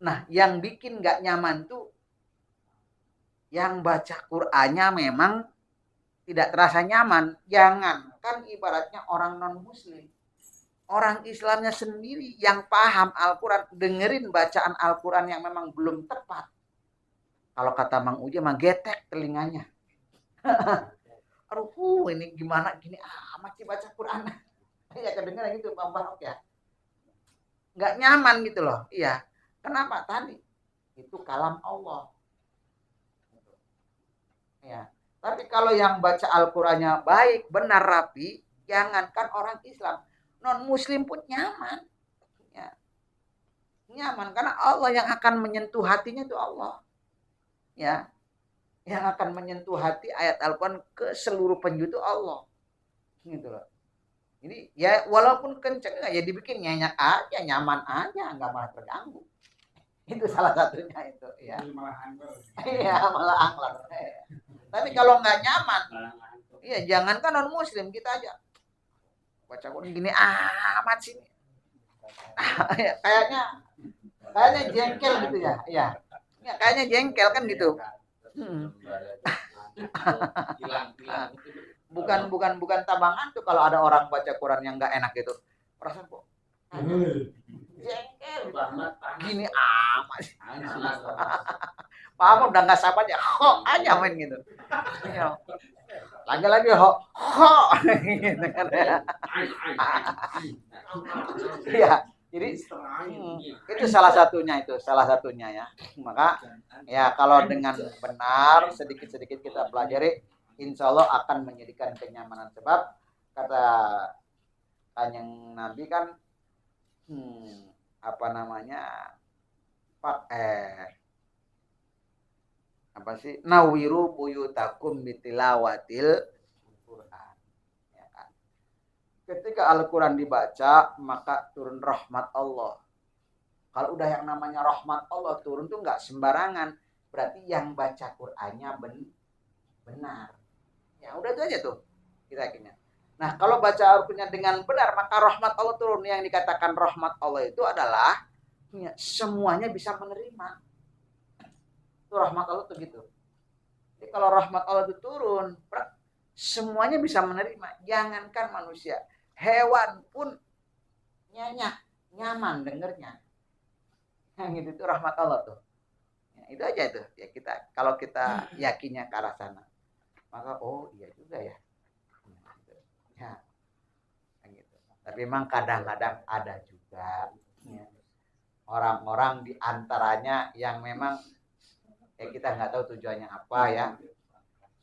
Nah, yang bikin nggak nyaman tuh yang baca Qur'annya memang tidak terasa nyaman. Jangankan ibaratnya orang non-muslim. Orang Islamnya sendiri yang paham Al-Quran, dengerin bacaan Al-Quran yang memang belum tepat. Kalau kata Mang Uja mah getek telinganya. Aduh, ini gimana gini amat sih baca Quran. Ya kedengeran gitu Bang Barok ya. Nggak nyaman gitu loh. Iya. Kenapa tadi? Itu kalam Allah. Ya. Tapi kalau yang baca Al-Qurannya baik, benar, rapi, jangankan orang Islam, non-Muslim pun nyaman. Ya. Nyaman karena Allah yang akan menyentuh hatinya itu Allah. Ya. Yang akan menyentuh hati ayat Al-Quran ke seluruh penjuru itu Allah. Gitu loh. Jadi ya walaupun kenceng ya dibikin nyenyak aja, nyaman aja, nggak malah terganggu. Itu salah satunya itu ya. Iya malah anglar. Tapi kalau nggak nyaman, iya jangankan non muslim kita aja baca Quran gini amat sih. kayaknya jengkel gitu ya. Iya. Ya, kayaknya jengkel kan gitu. Bukan tabangan tuh kalau ada orang baca Quran yang nggak enak gitu. Perasaan kok jengkel banget. Gini amat. Paham udah nggak sabar aja, kok aja main gitu. Lagi ho gitu kan ya. Iya. Jadi itu salah satunya ya. Maka ya kalau dengan benar sedikit-sedikit kita pelajari, insya Allah akan menjadikan kenyamanan. Sebab kata Kanjeng Nabi kan apa sih, nawiru buyutakum bitilawatil Quran. Ya kan? Ketika Al-Quran dibaca maka turun rahmat Allah. Kalau udah yang namanya rahmat Allah turun tuh nggak sembarangan, berarti yang baca Qurannya benar. Ya udah itu aja tuh kita yakinnya. Nah kalau baca Al-Qurannya dengan benar maka rahmat Allah turun. Yang dikatakan rahmat Allah itu adalah ya, semuanya bisa menerima. Itu rahmat Allah tuh gitu. Jadi kalau rahmat Allah itu turun, semuanya bisa menerima. Jangankan manusia, hewan pun nyaman dengernya. Yang gitu itu rahmat Allah tuh. Ya, itu aja itu. Ya kita kalau kita yakinnya ke arah sana, maka oh iya juga ya. Ya, gitu. Tapi memang kadang-kadang ada juga ya, orang-orang di antaranya yang memang kita nggak tahu tujuannya apa ya,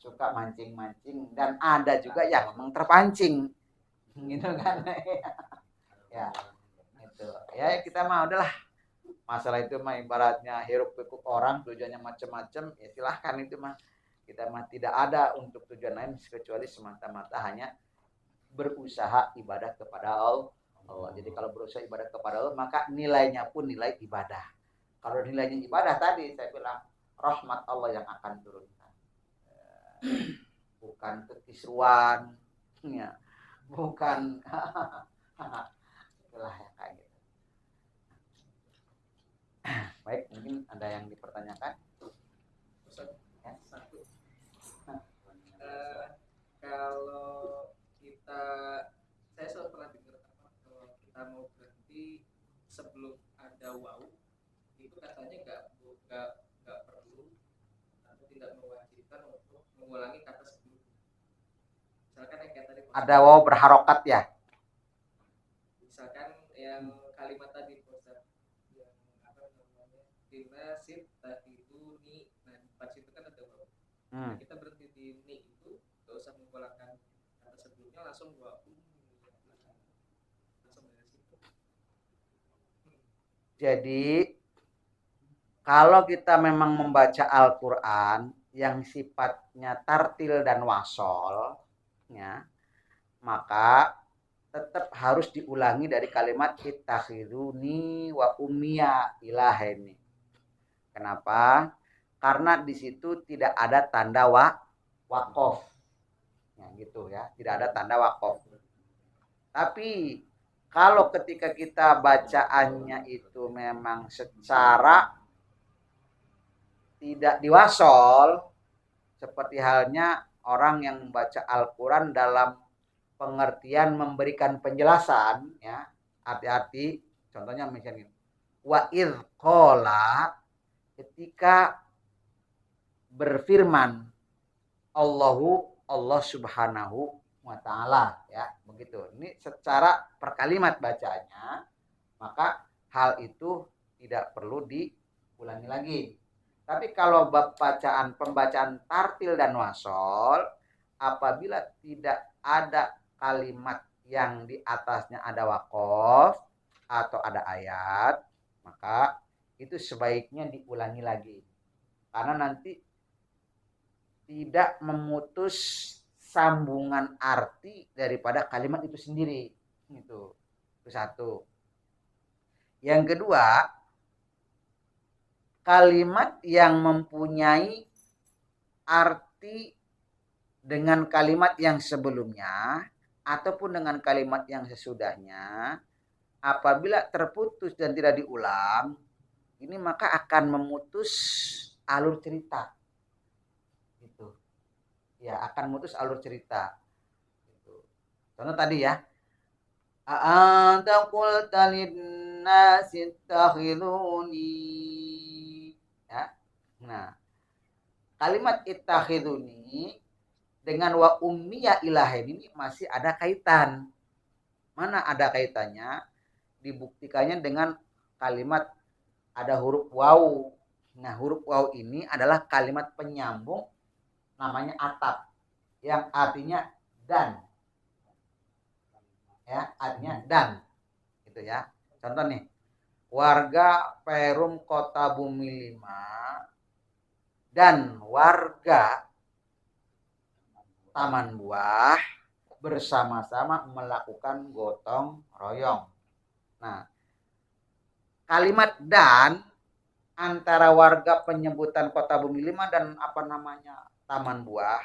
suka mancing-mancing, dan ada juga yang memang terpancing gitu kan. Ya itu ya kita mah udahlah, masalah itu mah ibaratnya hiruk pikuk orang tujuannya macam-macam ya silahkan, itu mah kita mah tidak ada untuk tujuan lain kecuali semata-mata hanya berusaha ibadah kepada Allah. Jadi kalau berusaha ibadah kepada Allah maka nilainya pun nilai ibadah. Kalau nilainya ibadah tadi saya bilang rahmat Allah yang akan turunkan, bukan kekisruan, ya, bukan itulah ya kayak gitu. Baik, mungkin ada yang dipertanyakan. Ya. Kalau saya selalu pernah dengar kalau kita mau berhenti sebelum ada wau itu katanya nggak perlu atau tidak mewajibkan untuk mengulangi kata sebelum. Misalkan yang kayak tadi ada waw berharokat ya. Misalkan yang kalimat tadi Ustaz, yang apa namanya dinasib tadi itu ni, nah pas itu kan ada waw. Nah, kita berhenti di ni itu nggak usah mengulangkan kata sebelumnya, langsung waw. Jadi kalau kita memang membaca Al-Quran yang sifatnya tartil dan wasol, ya, maka tetap harus diulangi dari kalimat ittakhiduni wa ummiya ilahaini. Kenapa? karena di situ tidak ada tanda wakaf. Ya, gitu ya, tidak ada tanda wakaf. Tapi kalau ketika kita bacaannya itu memang secara tidak diwasol, seperti halnya orang yang membaca Al-Quran dalam pengertian memberikan penjelasan, ya, hati-hati. Contohnya misalnya, wa idh qala, ketika berfirman Allah subhanahu wa ta'ala, ya, begitu. Ini secara perkalimat bacanya, maka hal itu tidak perlu diulangi lagi. Tapi kalau pembacaan tartil dan wasol, apabila tidak ada kalimat yang di atasnya ada waqaf atau ada ayat, maka itu sebaiknya diulangi lagi. Karena nanti tidak memutus sambungan arti daripada kalimat itu sendiri. Itu satu. Yang kedua, kalimat yang mempunyai arti dengan kalimat yang sebelumnya ataupun dengan kalimat yang sesudahnya, apabila terputus dan tidak diulang, ini maka akan memutus alur cerita. Gitu. Ya, akan memutus alur cerita. Gitu. Contoh tadi ya. A'anta qulta lin-nasi ittakhiduni. Ya. Nah, kalimat ittakhiduni dengan wa ummiya ilahin ini masih ada kaitan. Mana ada kaitannya? Dibuktikannya dengan kalimat ada huruf waw. Nah, huruf waw ini adalah kalimat penyambung namanya atap yang artinya dan. Ya, artinya dan. Gitu ya. Contoh nih. Warga Perum Kota Bumi 5 dan warga Taman Buah bersama-sama melakukan gotong royong. Nah, kalimat dan antara warga penyebutan Kota Bumi 5 dan Taman Buah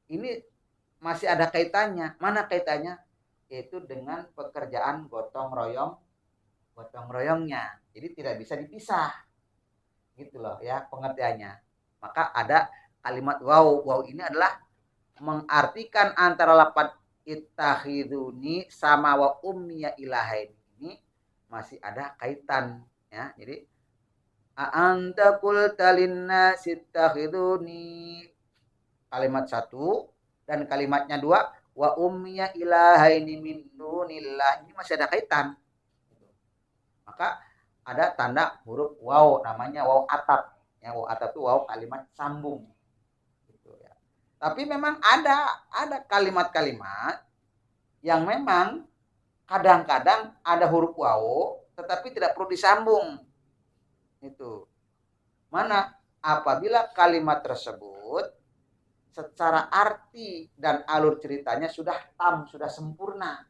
ini masih ada kaitannya. Mana kaitannya? Yaitu dengan pekerjaan gotong royongnya. Jadi tidak bisa dipisah. Gitu loh ya pengertiannya. Maka ada kalimat waw. Waw ini adalah mengartikan antara lafaz ittakhiduni sama wa ummiya ilahin ini masih ada kaitan ya. Jadi a'anta qulta lin-nasi ittakhiduni, kalimat satu, dan kalimatnya dua, wa ummiya ilahaini min dunillah, ini masih ada kaitan. Maka ada tanda huruf waw, namanya waw atap. Ya, waw atap itu waw kalimat sambung. Gitu ya. Tapi memang ada kalimat-kalimat yang memang kadang-kadang ada huruf waw, tetapi tidak perlu disambung. Itu. Mana? Apabila kalimat tersebut secara arti dan alur ceritanya sudah sudah sempurna.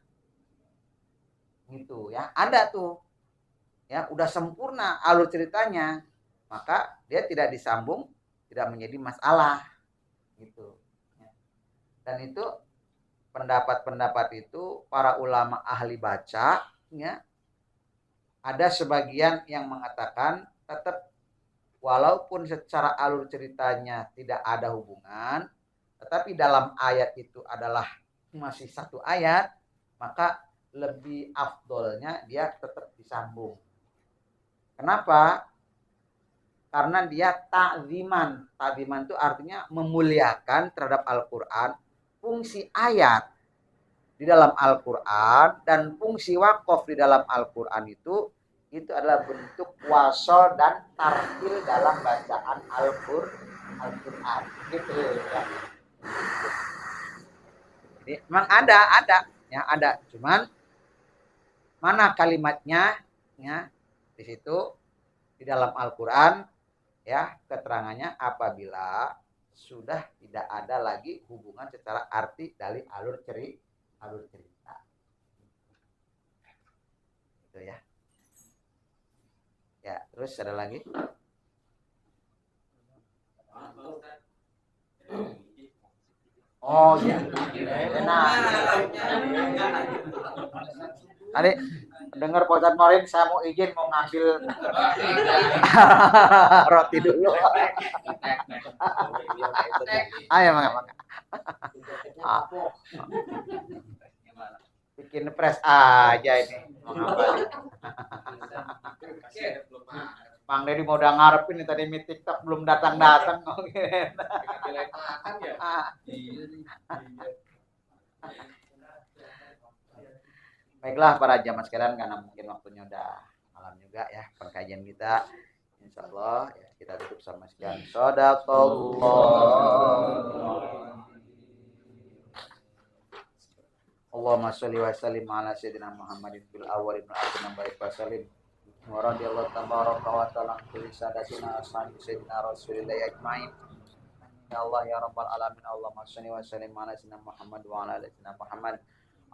Gitu ya. Ada tuh. Ya, udah sempurna alur ceritanya, maka dia tidak disambung, tidak menjadi masalah. Gitu. Dan itu pendapat-pendapat itu para ulama ahli baca, ya, ada sebagian yang mengatakan tetap walaupun secara alur ceritanya tidak ada hubungan, tetapi dalam ayat itu adalah masih satu ayat, maka lebih afdolnya dia tetap disambung. Kenapa? Karena dia ta'ziman. Ta'ziman itu artinya memuliakan terhadap Al-Quran. Fungsi ayat di dalam Al-Quran dan fungsi wakaf di dalam Al-Quran itu adalah bentuk wasol dan tartil dalam bacaan Al-Quran. Gitu ya. Jadi memang ada. Cuman mana kalimatnya ya, di situ di dalam Al-Quran ya keterangannya apabila sudah tidak ada lagi hubungan secara arti dari alur cerita. Itu ya. Ya, terus ada lagi? Oh iya. Nah, adik dengar Pak Ustadz Marin, saya mau izin mau ngambil roti dulu. Ayo maka. Bikin press aja ini. Bang Dedi mau udah ngarepin nih tadi meet TikTok belum datang-datang. Baiklah para jamaah sekalian, karena mungkin waktunya udah malam juga ya perkajian kita. Insya Allah ya, kita tutup sama sekian. Shadaqallah. Allahumma sholli wa sallim ala sayyidina Muhammadin fil awwalin wal akhirin baik wa sallim. Wa radhiyallahu tabaraka wa ta'ala kulli sadatina ashabi sayyidina Rasulillah ajmain. Ya Allah ya rabbal alamin. Allahumma sholli wa sallim ala sayyidina Muhammad wa ala ali sayyidina Muhammad.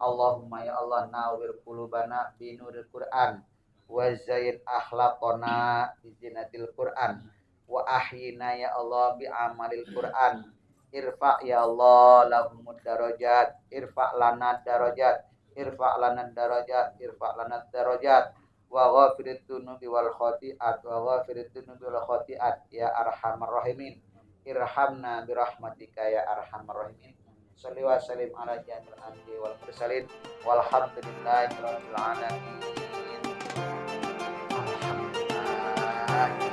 Allahumma ya Allah nawwir qulubana bi nuril Qur'an wa zayyid akhlaqana bi zinatil Qur'an wa ahyina ya Allah bi amalil Qur'an. Irfa ya Allah lahumud darajat, irfa lana darajat, irfa lana darajat, irfa lana darajat, wa ghafirid dunubi wal khati'at, wa ghafirid dunubi wal khati'at ya arhamar rahimin. Irhamna birahmatika ya arhamar rahimin. Shalli wa sallim ala jamil anbiya wal mursalin walhamdulillahi rabbil alamin. Alhamdulillah.